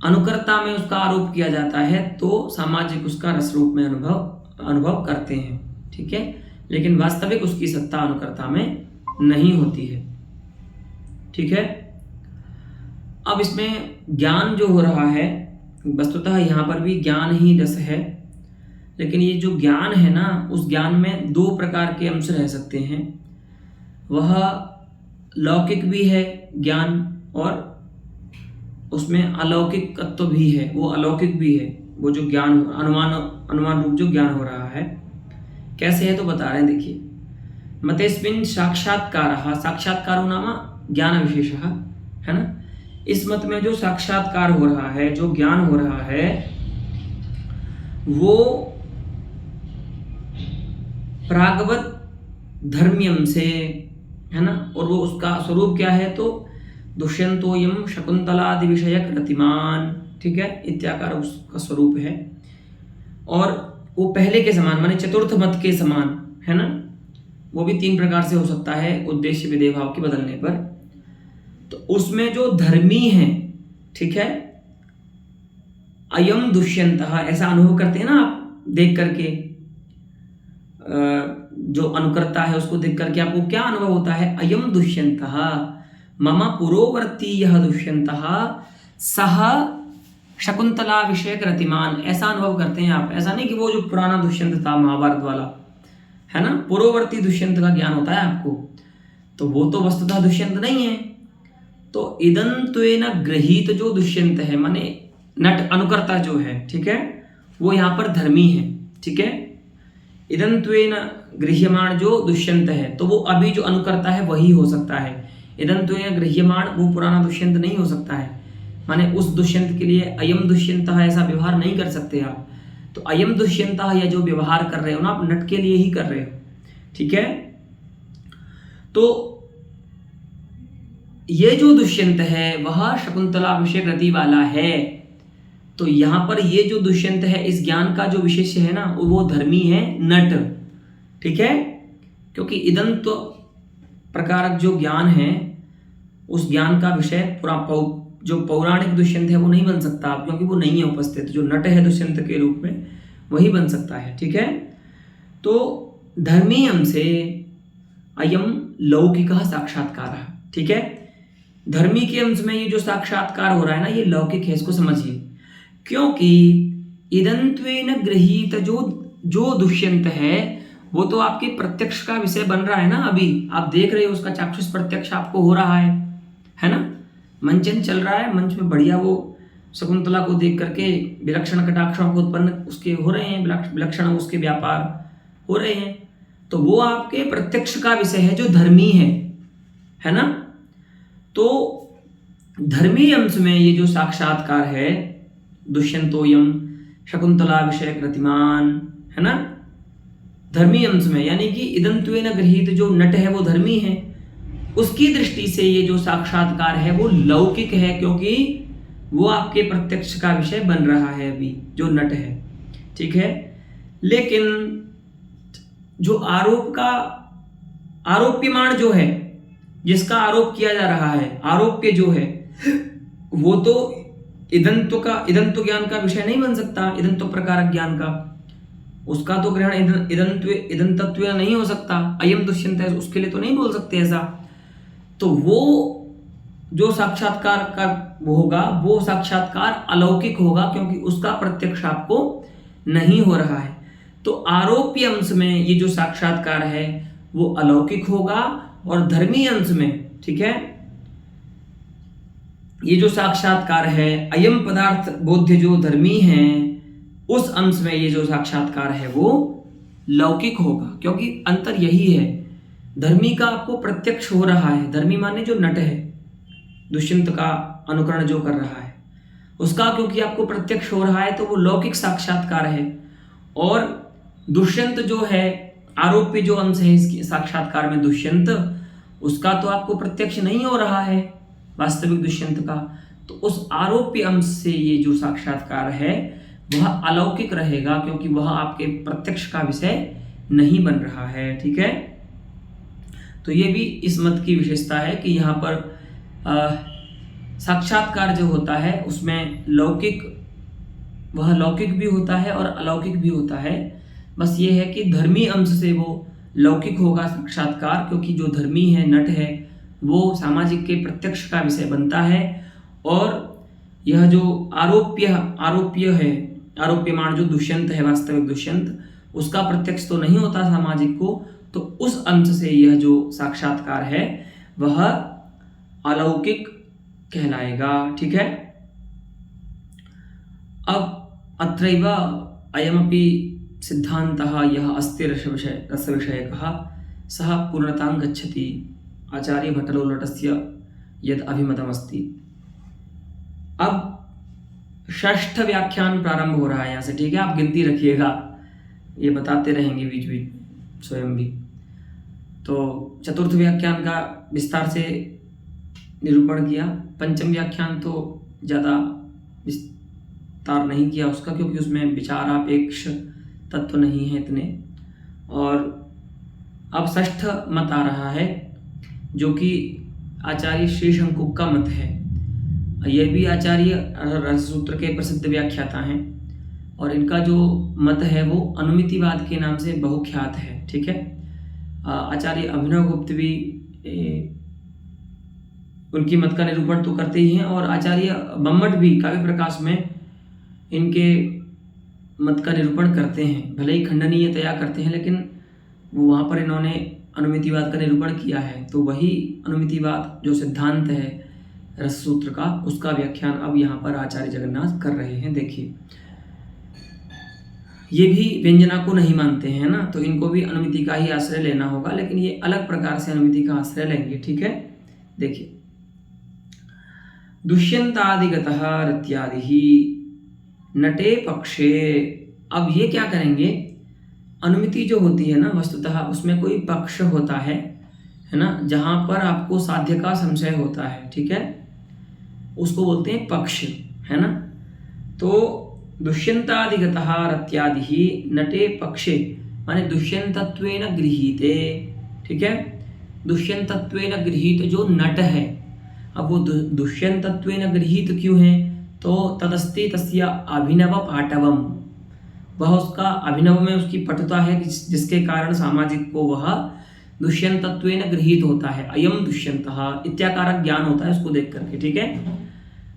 अनुकर्ता में उसका आरोप किया जाता है, तो सामाजिक उसका रस रूप में अनुभव करते हैं, ठीक है, लेकिन वास्तविक उसकी सत्ता अनुकर्ता में नहीं होती है, ठीक है। अब इसमें ज्ञान जो हो रहा है, वस्तुतः यहाँ पर भी ज्ञान ही रस है, लेकिन ये जो ज्ञान है ना, उस ज्ञान में दो प्रकार के अंश रह सकते हैं। वह लौकिक भी है ज्ञान, और उसमें अलौकिक तत्व भी है, वो अलौकिक भी है, वो जो ज्ञान अनुमान रूप जो ज्ञान हो रहा है। कैसे है तो बता रहे हैं, देखिए, मतेस्मिन् साक्षात्कारः, साक्षात्कारो नाम ज्ञान विशेषः, है ना, इस मत में जो साक्षात्कार हो रहा है, जो ज्ञान हो रहा है, वो प्रागवत धर्म्यम से, है ना, और वो उसका स्वरूप क्या है, तो दुष्यंतोयम शकुंतलादि विषयक रतिमान, ठीक है, इत्याकार उसका स्वरूप है, और वो पहले के समान, माने चतुर्थ मत के समान, है ना, वो भी तीन प्रकार से हो सकता है उद्देश्य विधेय भाव के बदलने पर। तो उसमें जो धर्मी है, ठीक है, अयम दुष्यंतः, ऐसा अनुभव करते हैं ना आप देख करके, जो अनुकर्ता है उसको देख करके आपको क्या अनुभव होता है, अयम दुष्यंतः मम पुरोवर्ती यह दुष्यंतः सह शकुंतला विषयक रतिमान, ऐसा अनुभव करते हैं आप। ऐसा नहीं कि वो जो पुराना दुष्यंत था महाभारत वाला, है ना, पूर्ववर्ती दुष्यंत का ज्ञान होता है आपको, तो वो तो वस्तुतः दुष्यंत नहीं है। तो इदंत्वेन गृहीत जो दुष्यंत है, माने नट अनुकर्ता जो है, ठीक है, वो यहाँ पर धर्मी है, ठीक है। इदंत्वेन गृह्यमाण जो दुष्यंत है, तो वो अभी जो अनुकर्ता है वही हो सकता है। इदंत्वेन गृह्यमाण वो पुराना दुष्यंत नहीं हो सकता है, माने उस दुष्यंत के लिए अयम दुष्यंतः ऐसा व्यवहार नहीं कर सकते आप। तो अयम दुष्यंतः या जो व्यवहार कर रहे हो ना आप, नट के लिए ही कर रहे हो, ठीक है। तो ये जो दुष्यंत है वह शकुंतला विषय रति वाला है। तो यहाँ पर ये जो दुष्यंत है, इस ज्ञान का जो विशेष है ना, वो धर्मी है, नट, ठीक है, क्योंकि इदंत प्रकारक जो ज्ञान है, उस ज्ञान का विषय पूरा जो पौराणिक दुष्यंत है वो नहीं बन सकता आप, क्योंकि वो नहीं है उपस्थित। जो नट है दुष्यंत के रूप में वही बन सकता है, ठीक है। तो धर्मी अंश से अयम लौकिक साक्षात्कार, ठीक है, धर्मी के अंश में ये जो साक्षात्कार हो रहा है ना, ये लौकिक है, इसको समझिए। क्योंकि इदंत्वेन गृहीत जो दुष्यंत है वो तो आपके प्रत्यक्ष का विषय बन रहा है ना, अभी आप देख रहे हो, उसका चाक्षुष प्रत्यक्ष आपको हो रहा है ना, मंचन चल रहा है, मंच में बढ़िया वो शकुंतला को देख करके विलक्षण कटाक्षों को उत्पन्न उसके हो रहे हैं, विलक्षण उसके व्यापार हो रहे हैं, तो वो आपके प्रत्यक्ष का विषय है जो धर्मी है ना। तो धर्मी अंश में ये जो साक्षात्कार है, दुष्यंतोयम शकुंतला विषय रतिमान, है ना, धर्मी अंश में, यानी कि इदंत्वेन गृहीत जो नट है वो धर्मी है, उसकी दृष्टि से ये जो साक्षात्कार है वो लौकिक है, क्योंकि वो आपके प्रत्यक्ष का विषय बन रहा है अभी जो नट है, ठीक है। लेकिन जो आरोप्यमाण जो है जिसका आरोप किया जा रहा है, आरोप्य जो है वो तो इदंत्व ज्ञान का विषय नहीं बन सकता, इदंत्व प्रकारक ज्ञान का, उसका तो ग्रहण इदंतत्व नहीं हो सकता। अयम दुष्यंत है उसके लिए तो नहीं बोल सकते ऐसा। तो वो जो साक्षात्कार का वो होगा, वो साक्षात्कार अलौकिक होगा, क्योंकि उसका प्रत्यक्ष आपको नहीं हो रहा है। तो आरोप्य अंश में ये जो साक्षात्कार है वो अलौकिक होगा, और धर्मी अंश में, ठीक है, ये जो साक्षात्कार है अयम पदार्थ बोध्य जो धर्मी है, उस अंश में ये जो साक्षात्कार है वो लौकिक होगा, क्योंकि अंतर यही है। धर्मी का आपको प्रत्यक्ष हो रहा है, धर्मी माने जो नट है, दुष्यंत का अनुकरण जो कर रहा है, उसका क्योंकि आपको प्रत्यक्ष हो रहा है तो वो लौकिक साक्षात्कार है। और दुष्यंत जो है, आरोपी जो अंश है इसके साक्षात्कार में दुष्यंत, उसका तो आपको प्रत्यक्ष नहीं हो रहा है वास्तविक दुष्यंत का, तो उस आरोपी अंश से ये जो साक्षात्कार है वह अलौकिक रहेगा, क्योंकि वह आपके प्रत्यक्ष का विषय नहीं बन रहा है। ठीक है, तो ये भी इस मत की विशेषता है कि यहाँ पर साक्षात्कार जो होता है उसमें लौकिक, वह लौकिक भी होता है और अलौकिक भी होता है। बस ये है कि धर्मी अंश से वो लौकिक होगा साक्षात्कार, क्योंकि जो धर्मी है, नट है, वो सामाजिक के प्रत्यक्ष का विषय बनता है। और यह जो आरोप्य है, आरोप्यमान जो दुष्यंत है, वास्तविक दुष्यंत, उसका प्रत्यक्ष तो नहीं होता सामाजिक को, तो उस अंश से यह जो साक्षात्कार है वह अलौकिक कहलाएगा। ठीक है, अब अत्रैव अयमपि सिद्धांतः यह अस्ति रसविषयकः सः पूर्णतां गच्छति आचार्य भट्टलोलटस्य यद अभिमतमस्ति। अब षष्ठ व्याख्यान प्रारंभ हो रहा है यहाँ से। ठीक है, आप गिनती रखिएगा, ये बताते रहेंगे बीच बीच स्वयं भी। तो चतुर्थ व्याख्यान का विस्तार से निरूपण किया, पंचम व्याख्यान तो ज़्यादा विस्तार नहीं किया उसका, क्योंकि उसमें विचारापेक्ष तत्व नहीं है इतने। और अब षष्ठ मत आ रहा है जो कि आचार्य श्री शंकुक का मत है। यह भी आचार्य रससूत्र के प्रसिद्ध व्याख्याता हैं, और इनका जो मत है वो अनुमितिवाद के नाम से बहुख्यात है। ठीक है, आचार्य अभिनव गुप्त भी उनकी मत का निरूपण तो करते ही हैं, और आचार्य बम्मट भी काव्य प्रकाश में इनके मत का निरूपण करते हैं, भले ही खंडनीयतया करते हैं, लेकिन वो वहाँ पर इन्होंने अनुमितिवाद का निरूपण किया है। तो वही अनुमितिवाद जो सिद्धांत है रससूत्र का, उसका व्याख्यान अब यहाँ पर आचार्य जगन्नाथ कर रहे हैं। देखिए, ये भी व्यंजना को नहीं मानते हैं ना, तो इनको भी अनुमिति का ही आश्रय लेना होगा, लेकिन ये अलग प्रकार से अनुमिति का आश्रय लेंगे। ठीक है, देखिए, दुष्यंतादिगतः रत्यादिहि नटे पक्षे। अब ये क्या करेंगे, अनुमिति जो होती है ना, वस्तुतः उसमें कोई पक्ष होता है ना, जहाँ पर आपको साध्य का संशय होता है। ठीक है, उसको बोलते हैं पक्ष, है ना। तो दुष्यंतादिगतः रत्यादिहि नटे पक्षे माने दुष्यंतत्वेन गृहीते। ठीक है, दुष्यंतत्वेन गृहीत जो नट है, अब वो दुष्यंतत्वेन गृहीत क्यों है, तो तदस्ति तस्य अभिनव पाटवम, वह उसका अभिनव में उसकी पटुता है जिसके कारण सामाजिक को वह दुष्यंतत्वेन गृहीत होता है। अयम दुष्यंतः इत्याकारक ज्ञान होता है उसको देख करके। ठीक है,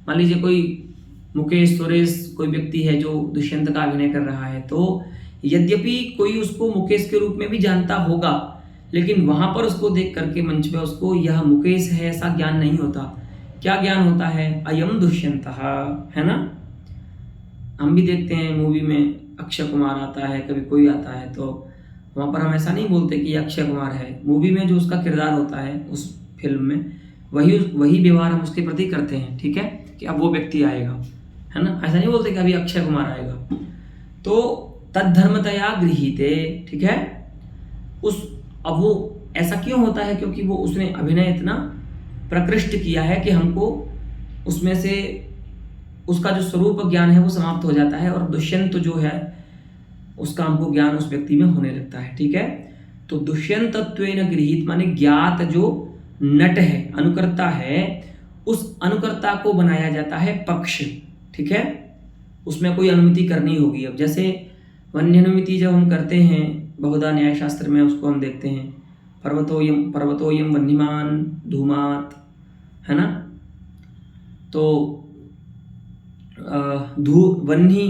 मान लीजिए कोई मुकेश सुरेश कोई व्यक्ति है जो दुष्यंत का अभिनय कर रहा है, तो यद्यपि कोई उसको मुकेश के रूप में भी जानता होगा, लेकिन वहां पर उसको देख करके मंच पे उसको यह मुकेश है ऐसा ज्ञान नहीं होता। क्या ज्ञान होता है, अयम दुष्यंतः, है ना। हम भी देखते हैं मूवी में अक्षय कुमार आता है, कभी कोई आता है, तो वहाँ पर हम ऐसा नहीं बोलते कि अक्षय कुमार है। मूवी में जो उसका किरदार होता है उस फिल्म में, वही व्यवहार हम उसके प्रति करते हैं। ठीक है, कि अब वो व्यक्ति आएगा, है ना, ऐसा नहीं बोलते कि अभी अक्षय कुमार आएगा। तो तद्धर्मतया गृहीते। ठीक है, अब वो ऐसा क्यों होता है, क्योंकि वो उसने अभिनय इतना प्रकृष्ट किया है कि हमको उसमें से उसका जो स्वरूप ज्ञान है वो समाप्त हो जाता है, और दुष्यंत जो है उसका हमको ज्ञान उस व्यक्ति में होने लगता है। ठीक है, तो दुष्यंतत्वेन गृहीत माने ज्ञात जो नट है, अनुकर्ता है, उस अनुकर्ता को बनाया जाता है पक्ष। ठीक है, उसमें कोई अनुमिति करनी होगी। अब जैसे वन्य अनुमिति जब हम करते हैं बहुधा न्याय शास्त्र में, उसको हम देखते हैं पर्वतोयम वन्यमान धूमात, है ना। तो वन्य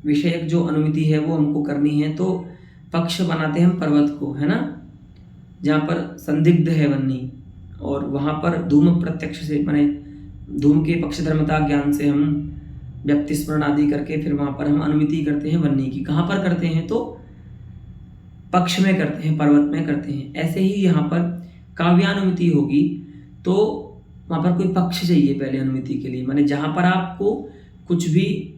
विषयक जो अनुमिति है वो हमको करनी है, तो पक्ष बनाते हैं हम पर्वत को, है ना, जहाँ पर संदिग्ध है वन्य, और वहाँ पर धूम प्रत्यक्ष से माने धूम के पक्ष धर्मता ज्ञान से हम व्यक्ति स्मरण आदि करके फिर वहाँ पर हम अनुमिति करते हैं वन्य की। कहाँ पर करते हैं, तो पक्ष में करते हैं, पर्वत में करते हैं। ऐसे ही यहाँ पर काव्यानुमिति होगी तो वहाँ पर कोई पक्ष चाहिए पहले अनुमिति के लिए, माने जहाँ पर आपको कुछ भी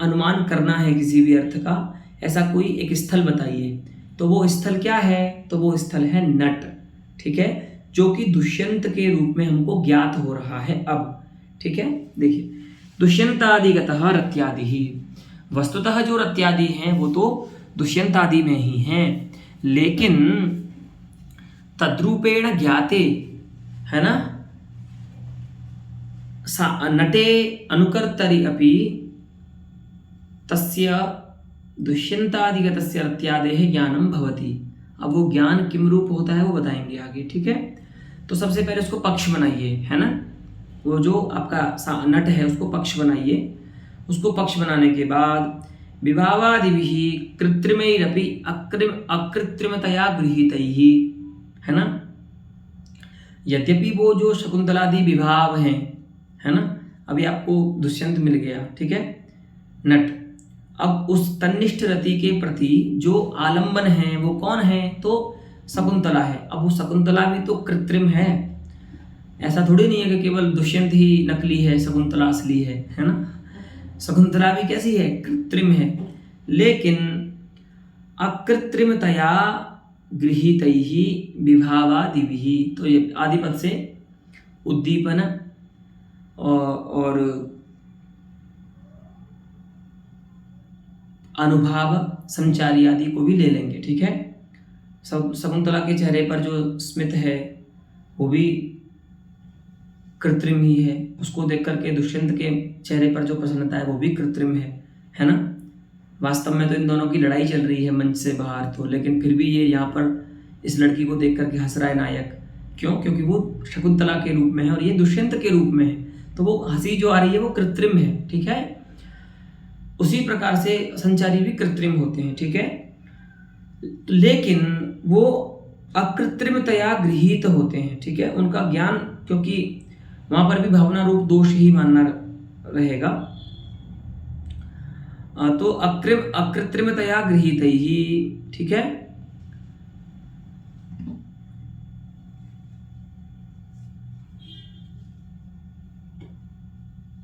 अनुमान करना है किसी भी अर्थ का, ऐसा कोई एक स्थल बताइए। तो वो स्थल क्या है, तो वो स्थल है नट। ठीक है, जो कि दुष्यंत के रूप में हमको ज्ञात हो रहा है अब। ठीक है, देखिए दुष्यंतादिगतः रत्यादि ही, वस्तुतः जो रत्यादि हैं वो तो दुष्यंतादि में ही हैं, लेकिन तद्रूपेण ज्ञाते, है ना, नटे अनुकर्तरि अपि तस्य दुष्यंतादिगतस्य रत्यादेः ज्ञानम भवति। अब वो ज्ञान किम रूप होता है वो बताएंगे आगे। ठीक है, तो सबसे पहले उसको पक्ष बनाइए, है ना, वो जो आपका नट है उसको पक्ष बनाइए। उसको पक्ष बनाने के बाद विभावादिभिः कृत्रिमैरपि अकृत्रिमतया गृहीतैः, है ना, यद्यपि वो जो शकुंतलादि विभाव हैं, है ना, अभी आपको दुष्यंत मिल गया, ठीक है, नट। अब उस तन्निष्ठ रति के प्रति जो आलंबन है वो कौन है, तो शकुंतला है। अब वो शकुंतला भी तो कृत्रिम है, ऐसा थोड़ी नहीं है कि केवल दुष्यंत ही नकली है शकुंतला असली है ना। शकुंतला भी कैसी है, कृत्रिम है, लेकिन अकृत्रिमतया गृहीतैः विभावादिभिः, तो ये आदिपद से उद्दीपन और अनुभाव संचारी आदि को भी ले लेंगे। ठीक है, शकुंतला के चेहरे पर जो स्मित है वो भी कृत्रिम ही है, उसको देख करके दुष्यंत के चेहरे पर जो प्रसन्नता है वो भी कृत्रिम है ना। वास्तव में तो इन दोनों की लड़ाई चल रही है मंच से बाहर, तो लेकिन फिर भी ये यहाँ पर इस लड़की को देख करके हंस रहा है नायक। क्यों, क्योंकि वो शकुंतला के रूप में है और ये दुष्यंत के रूप में है, तो वो हंसी जो आ रही है वो कृत्रिम है। ठीक है, उसी प्रकार से संचारी भी कृत्रिम होते हैं। ठीक है, लेकिन वो अकृत्रिमतया गृहीत होते हैं। ठीक है, उनका ज्ञान, क्योंकि वहां पर भी भावना रूप दोष ही मानना रहेगा, तो अकृत्रिमतया गृहीत ही। ठीक है,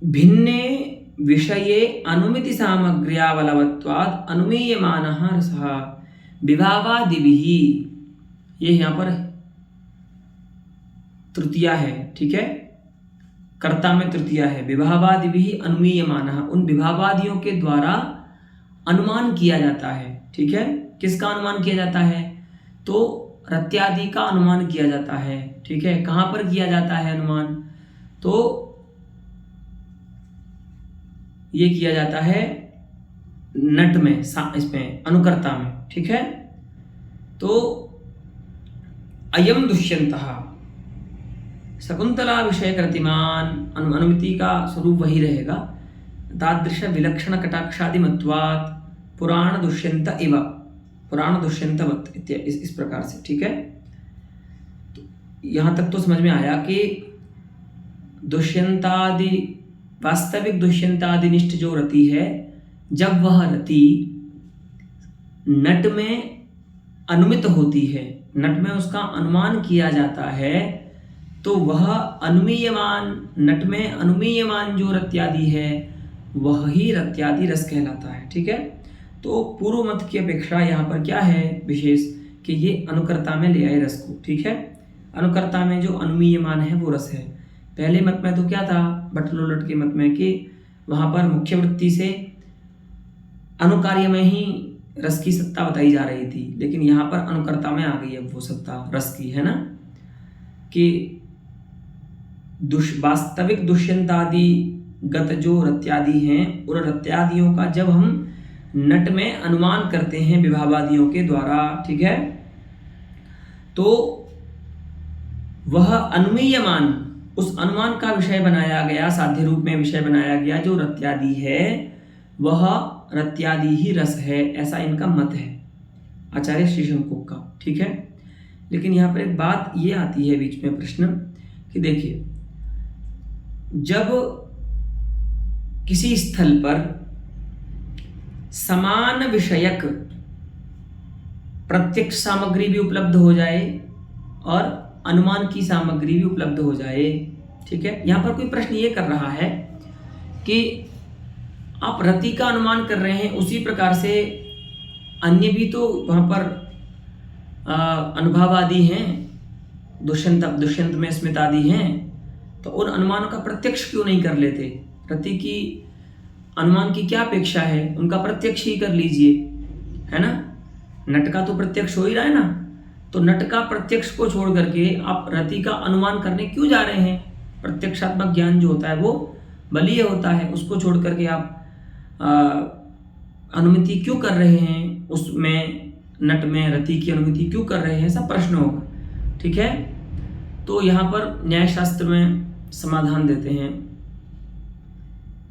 भिन्ने विषये अनुमिति सामग्र्यावलवत्वात् अनुमीयमानः रसः विभावादिभिः, ये यहाँ पर तृतीया है। ठीक है, कर्ता में तृतीया है। विभावादिभिः अनुमीयमानः, उन विभावादियों के द्वारा अनुमान किया जाता है। ठीक है, किसका अनुमान किया जाता है, तो रत्यादि का अनुमान किया जाता है। ठीक है, कहाँ पर किया जाता है अनुमान, तो ये किया जाता है नट में, इसमें अनुकर्ता में। ठीक है, तो अयम दुष्यंतः शकुंतला विषय कृतिमान, अनुमिति का स्वरूप वही रहेगा। तादृश विलक्षण कटाक्षादि मत्वात् पुराण दुष्यंत इव, पुराण दुष्यंतवत् इस प्रकार से। ठीक है, तो यहाँ तक तो समझ में आया कि दुष्यंतादि, वास्तविक दुष्यंतादिनिष्ठ जो रति है, जब वह रति नट में अनुमित होती है, नट में उसका अनुमान किया जाता है, तो वह अनुमीयमान, नट में अनुमीयमान जो रत्यादि है वह ही रत्यादि रस कहलाता है। ठीक है, तो पूर्व मत की अपेक्षा यहाँ पर क्या है विशेष, कि ये अनुकर्ता में ले आए रस को। ठीक है, अनुकर्ता में जो अनुमीयमान है वो रस है। पहले मत में तो क्या था, भट्टलोलट के मत में, कि वहाँ पर मुख्य वृत्ति से अनुकार्य में ही रस की सत्ता बताई जा रही थी, लेकिन यहाँ पर अनुकर्ता में आ गई अब वो सत्ता रस की, है ना। कि वास्तविक दुष्यंतादि गत जो रत्यादि हैं, उन रत्यादियों का जब हम नट में अनुमान करते हैं विभावादियों के द्वारा, ठीक है, तो वह अनुमीयमान, उस अनुमान का विषय बनाया गया, साध्य रूप में विषय बनाया गया जो रत्यादि है, वह रत्यादि ही रस है, ऐसा इनका मत है आचार्य श्री शंकुक का, ठीक है। लेकिन यहाँ पर एक बात ये आती है बीच में प्रश्न कि देखिए, जब किसी स्थल पर समान विषयक प्रत्यक्ष सामग्री भी उपलब्ध हो जाए और अनुमान की सामग्री भी उपलब्ध हो जाए, ठीक है। यहाँ पर कोई प्रश्न ये कर रहा है कि आप रति का अनुमान कर रहे हैं, उसी प्रकार से अन्य भी तो वहाँ पर अनुभव आदि हैं, दुष्यंत में स्मित आदि हैं, तो उन अनुमानों का प्रत्यक्ष क्यों नहीं कर लेते? रति की अनुमान की क्या अपेक्षा है, उनका प्रत्यक्ष ही कर लीजिए, है ना। नट का तो प्रत्यक्ष हो ही रहा है ना, तो नट का प्रत्यक्ष को छोड़ करके आप रति का अनुमान करने क्यों जा रहे हैं? प्रत्यक्षात्मक ज्ञान जो होता है वो बलीय होता है, उसको छोड़ करके आप अनुमति क्यों कर रहे हैं, उसमें नट में रति की अनुमति क्यों कर रहे हैं, ऐसा प्रश्न होगा, ठीक है। तो यहाँ पर न्याय शास्त्र में समाधान देते हैं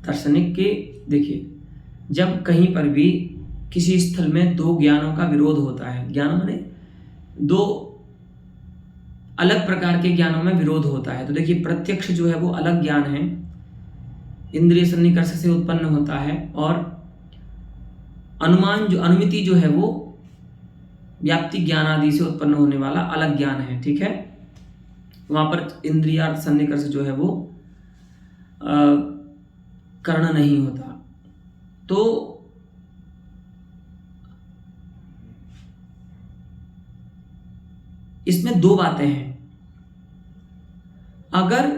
दार्शनिक के, देखिए, जब कहीं पर भी किसी स्थल में दो ज्ञानों का विरोध होता है, ज्ञान माने दो अलग प्रकार के ज्ञानों में विरोध होता है, तो देखिए प्रत्यक्ष जो है वो अलग ज्ञान है, इंद्रिय सन्निकर्ष से उत्पन्न होता है, और अनुमान जो अनुमिति जो है वो व्याप्ति ज्ञान आदि से उत्पन्न होने वाला अलग ज्ञान है, ठीक है। वहां पर इंद्रियार्थ सन्निकर्ष जो है वो कर्ण नहीं होता। तो इसमें दो बातें हैं। अगर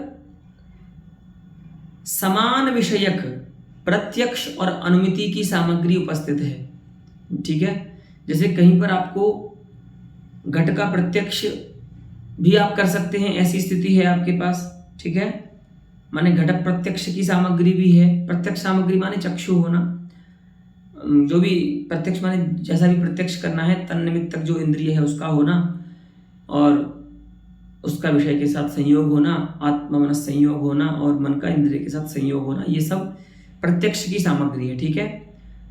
समान विषयक प्रत्यक्ष और अनुमिति की सामग्री उपस्थित है, ठीक है, जैसे कहीं पर आपको घट का प्रत्यक्ष भी आप कर सकते हैं, ऐसी स्थिति है आपके पास, ठीक है, माने घटक प्रत्यक्ष की सामग्री भी है। प्रत्यक्ष सामग्री माने चक्षु होना, जो भी प्रत्यक्ष माने जैसा भी प्रत्यक्ष करना है, तन्निमित्तक जो इंद्रिय है उसका होना और उसका विषय के साथ संयोग होना, आत्मा मनस संयोग होना और मन का इंद्रिय के साथ संयोग होना, ये सब प्रत्यक्ष की सामग्री है, ठीक है।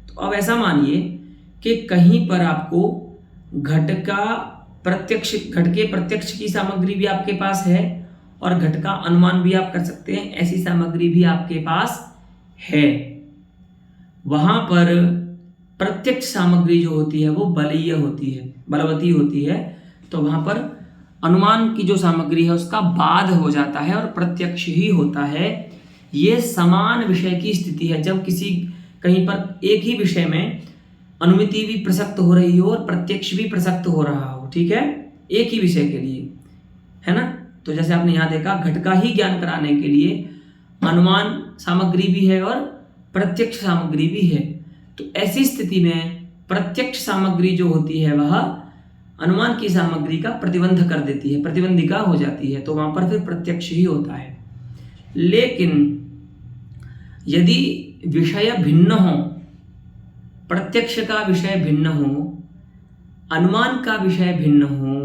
तो अब ऐसा मानिए कि कहीं पर आपको घट के प्रत्यक्ष की सामग्री भी आपके पास है और घट का अनुमान भी आप कर सकते हैं, ऐसी सामग्री भी आपके पास है। वहां पर प्रत्यक्ष सामग्री जो होती है वो बलीय होती है, बलवती होती है, तो वहां पर अनुमान की जो सामग्री है उसका बाध हो जाता है और प्रत्यक्ष ही होता है। ये समान विषय की स्थिति है, जब कहीं पर एक ही विषय में अनुमिति भी प्रसक्त हो रही हो और प्रत्यक्ष भी प्रसक्त हो रहा हो, ठीक है, एक ही विषय के लिए, है ना। तो जैसे आपने यहाँ देखा, घट का ही ज्ञान कराने के लिए अनुमान सामग्री भी है और प्रत्यक्ष सामग्री भी है। तो ऐसी स्थिति में प्रत्यक्ष सामग्री जो होती है वह अनुमान की सामग्री का प्रतिबंध कर देती है, प्रतिबंधिका हो जाती है, तो वहां पर फिर प्रत्यक्ष ही होता है। लेकिन यदि विषय भिन्न हो, प्रत्यक्ष का विषय भिन्न हो, अनुमान का विषय भिन्न हो,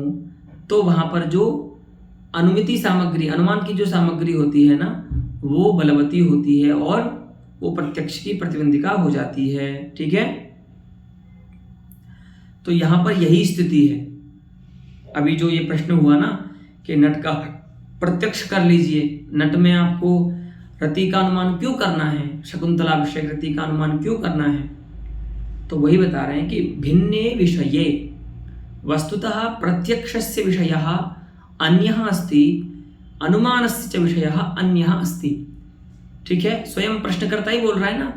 तो वहां पर जो अनुमिति सामग्री, अनुमान की जो सामग्री होती है ना, वो बलवती होती है और वो प्रत्यक्ष की प्रतिबंधिका हो जाती है, ठीक है। तो यहां पर यही स्थिति है। अभी जो ये प्रश्न हुआ ना कि नट का प्रत्यक्ष कर लीजिए, नट में आपको रति का अनुमान क्यों करना है, शकुंतला विषय रति का अनुमान क्यों करना है, तो वही बता रहे हैं कि भिन्ने विषये वस्तुतः प्रत्यक्षस्य विषयः अन्यः अस्ति, अनुमानस्य च विषयः अन्यः अस्ति, ठीक है। स्वयं प्रश्नकर्ता ही बोल रहा है ना,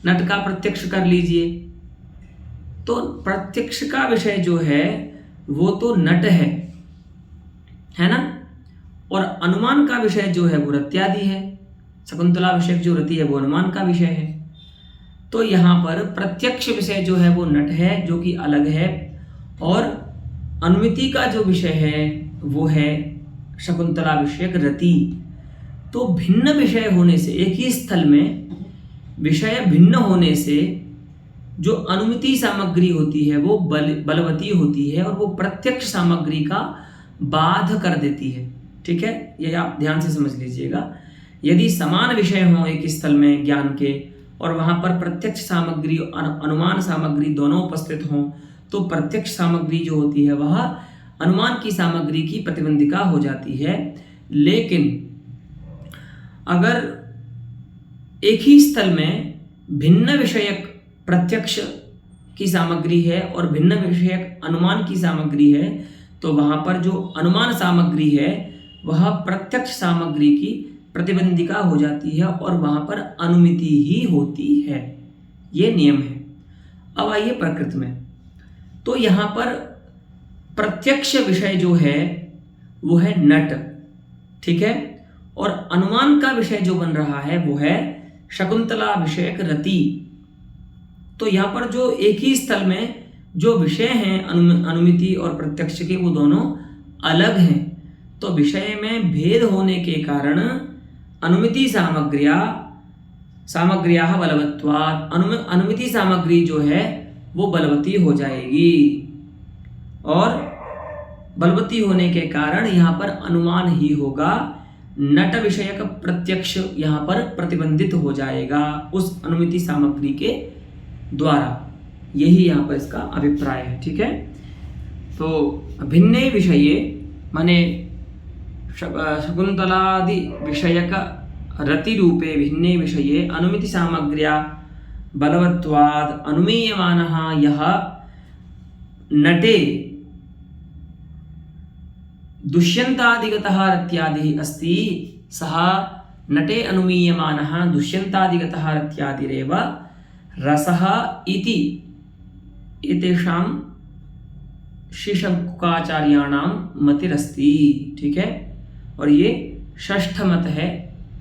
नट का प्रत्यक्ष कर लीजिए, तो प्रत्यक्ष का विषय जो है वो तो नट है ना, और अनुमान का विषय जो है वो रत्यादि है, शकुंतला विषय जो रति है वो अनुमान का विषय है। तो यहाँ पर प्रत्यक्ष विषय जो है वो नट है, जो कि अलग है, और अनुमिति का जो विषय है वो है शकुंतला विषयक रति। तो भिन्न विषय होने से, एक ही स्थल में विषय भिन्न होने से जो अनुमिति सामग्री होती है वो बलवती होती है और वो प्रत्यक्ष सामग्री का बाध कर देती है। ठीक है, ये आप ध्यान से समझ लीजिएगा। यदि समान विषय हों एक स्थल में ज्ञान के और वहां पर प्रत्यक्ष सामग्री अनुमान सामग्री दोनों उपस्थित हों, तो प्रत्यक्ष सामग्री जो होती है वह अनुमान की सामग्री की प्रतिबंधिका हो जाती है। लेकिन अगर एक ही स्थल में भिन्न विषयक प्रत्यक्ष की सामग्री है और भिन्न विषयक अनुमान की सामग्री है, तो वहां पर जो अनुमान सामग्री है वह प्रत्यक्ष सामग्री की प्रतिबंधिका हो जाती है और वहां पर अनुमिति ही होती है। ये नियम है। अब आइए प्रकृति में। तो यहां पर प्रत्यक्ष विषय जो है वो है नट। ठीक है, और अनुमान का विषय जो बन रहा है वो है शकुंतला विषयक रति। तो यहां पर जो एक ही स्थल में जो विषय हैं अनुमिति और प्रत्यक्ष के, वो दोनों अलग हैं। तो विषय में भेद होने के कारण अनुमिति सामग्र्याः बलवत्वात्, अनुमिति सामग्री जो है वो बलवती हो जाएगी और बलवती होने के कारण यहाँ पर अनुमान ही होगा। नट विषयक प्रत्यक्ष यहाँ पर प्रतिबंधित हो जाएगा उस अनुमिति सामग्री के द्वारा। यही यहाँ पर इसका अभिप्राय है। ठीक है, तो भिन्ने विषये माने शकुंतलादि विषयक रति रूपे भिन्ने विषये अनुमिति सामग्र्या बलवत्वाद् अनुमीयमानः यः नटे दुष्यन्तादिगतः रत्यादिः अस्ति, सः नटे अनुमीयमानः दुष्यन्तादिगतः रत्यादिरेव रसः इति एतेषां श्रीशंकुकाचार्याणां मतिरस्ति। ठीक है, और ये षष्ठ मत है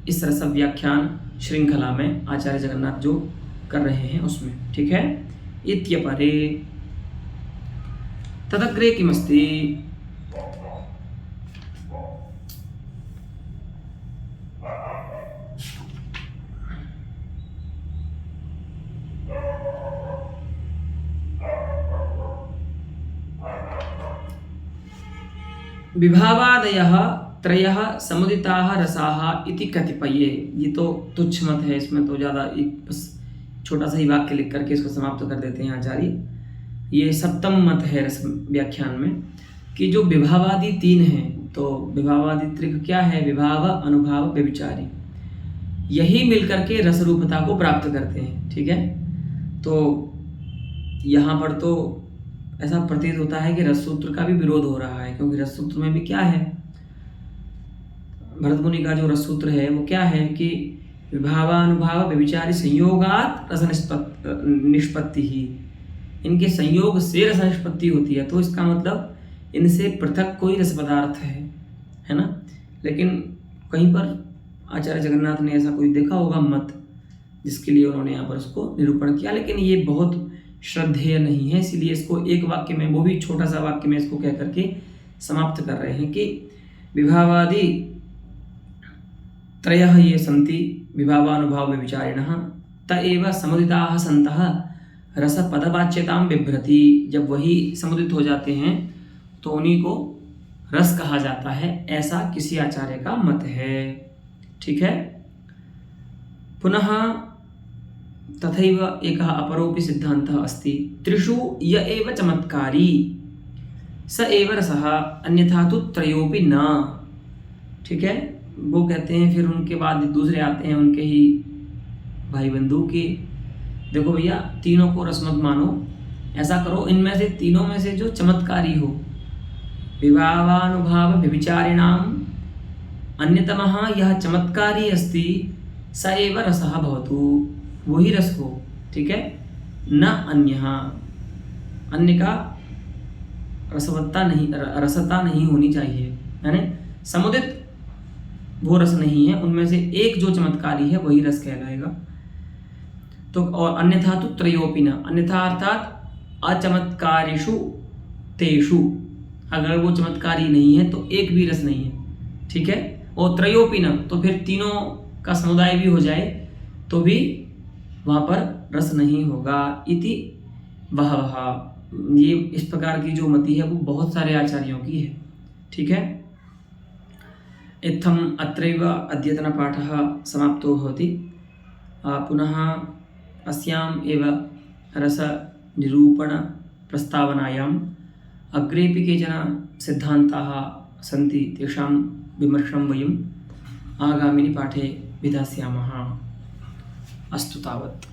इस रस व्याख्यान श्रृंखला में आचार्य जगन्नाथ जो कर रहे हैं उसमें। ठीक है, इत्यपरे तदग्रे किमस्ति। विभावादयः त्रयः समुदिताः रसाः इति कतिपये। ये तो तुच्छ मत है, इसमें तो ज़्यादा एक बस छोटा सा ही वाक्य लिख करके इसको समाप्त कर देते हैं आचार्य। ये सप्तम मत है रस व्याख्यान में कि जो विभावादि तीन हैं, तो विभावादि त्रिक क्या है? विभाव, अनुभाव, व्यभिचारी, यही मिलकर के रस रूपता को प्राप्त करते हैं। ठीक है, तो यहाँ पर तो ऐसा प्रतीत होता है कि रस सूत्र का भी विरोध हो रहा है, क्योंकि रस सूत्र में भी क्या है, भरत मुनि का जो रस सूत्र है वो क्या है कि विभावानुभाव व्यभिचारी संयोगात रस निष्पत्ति ही, इनके संयोग से रस निष्पत्ति होती है। तो इसका मतलब इनसे पृथक कोई रस पदार्थ है ना। लेकिन कहीं पर आचार्य जगन्नाथ ने ऐसा कोई देखा होगा मत जिसके लिए उन्होंने यहाँ पर उसको निरूपण किया, लेकिन ये बहुत श्रद्धेय नहीं है, इसीलिए इसको एक वाक्य में, वो भी छोटा सा वाक्य में इसको कह करके समाप्त कर रहे हैं कि विभावादि त्रयः ये सन्ति विभावानुभाव व्यभिचारिणः त एव समुदिताः सन्तः रस पदवाच्यतां बिभ्रति। जब वही समुदित हो जाते हैं तो उन्हीं को रस कहा जाता है, ऐसा किसी आचार्य का मत है। ठीक है, पुनः तथैव एकः अपरोपि सिद्धान्तः अस्ति, त्रिषु य एव चमत्कारी स एव रसः अन्यथा तु त्रयोपि न। ठीक है, वो कहते हैं, फिर उनके बाद दूसरे आते हैं उनके ही भाई बंधु की, देखो भैया तीनों को रस मत मानो, ऐसा करो इनमें से तीनों में से जो चमत्कारी हो, विभावानुभाव व्यभिचारिणाम अन्यतमः यह चमत्कारी अस्ति स एव रसः भवतु, वही रस हो। ठीक है, न अन्य का रसता नहीं होनी चाहिए, यानी समुदित वो रस नहीं है, उनमें से एक जो चमत्कारी है वही रस कहलाएगा। तो और अन्यथा तो त्रयोपि न, अन्यथा अर्थात अचमत्कारिषु तेषु, अगर वो चमत्कारी नहीं है तो एक भी रस नहीं है, ठीक है, और त्रयोपि न, तो फिर तीनों का समुदाय भी हो जाए तो भी वहाँ पर रस नहीं होगा। इति बहवः, ये इस प्रकार की जो मति है वो बहुत सारे आचार्यों की है। ठीक है, इत्थम् अत्रैव अद्यतनपाठः समाप्तो भवति। पुनः अस्याम् एव रसनिरूपणप्रस्तावनायाम् अग्रेपि केचन सिद्धान्ताः सन्ति, तेषां विमर्शं वयम् आगामिनि पाठे विधास्यामः। अस्तु तावत्।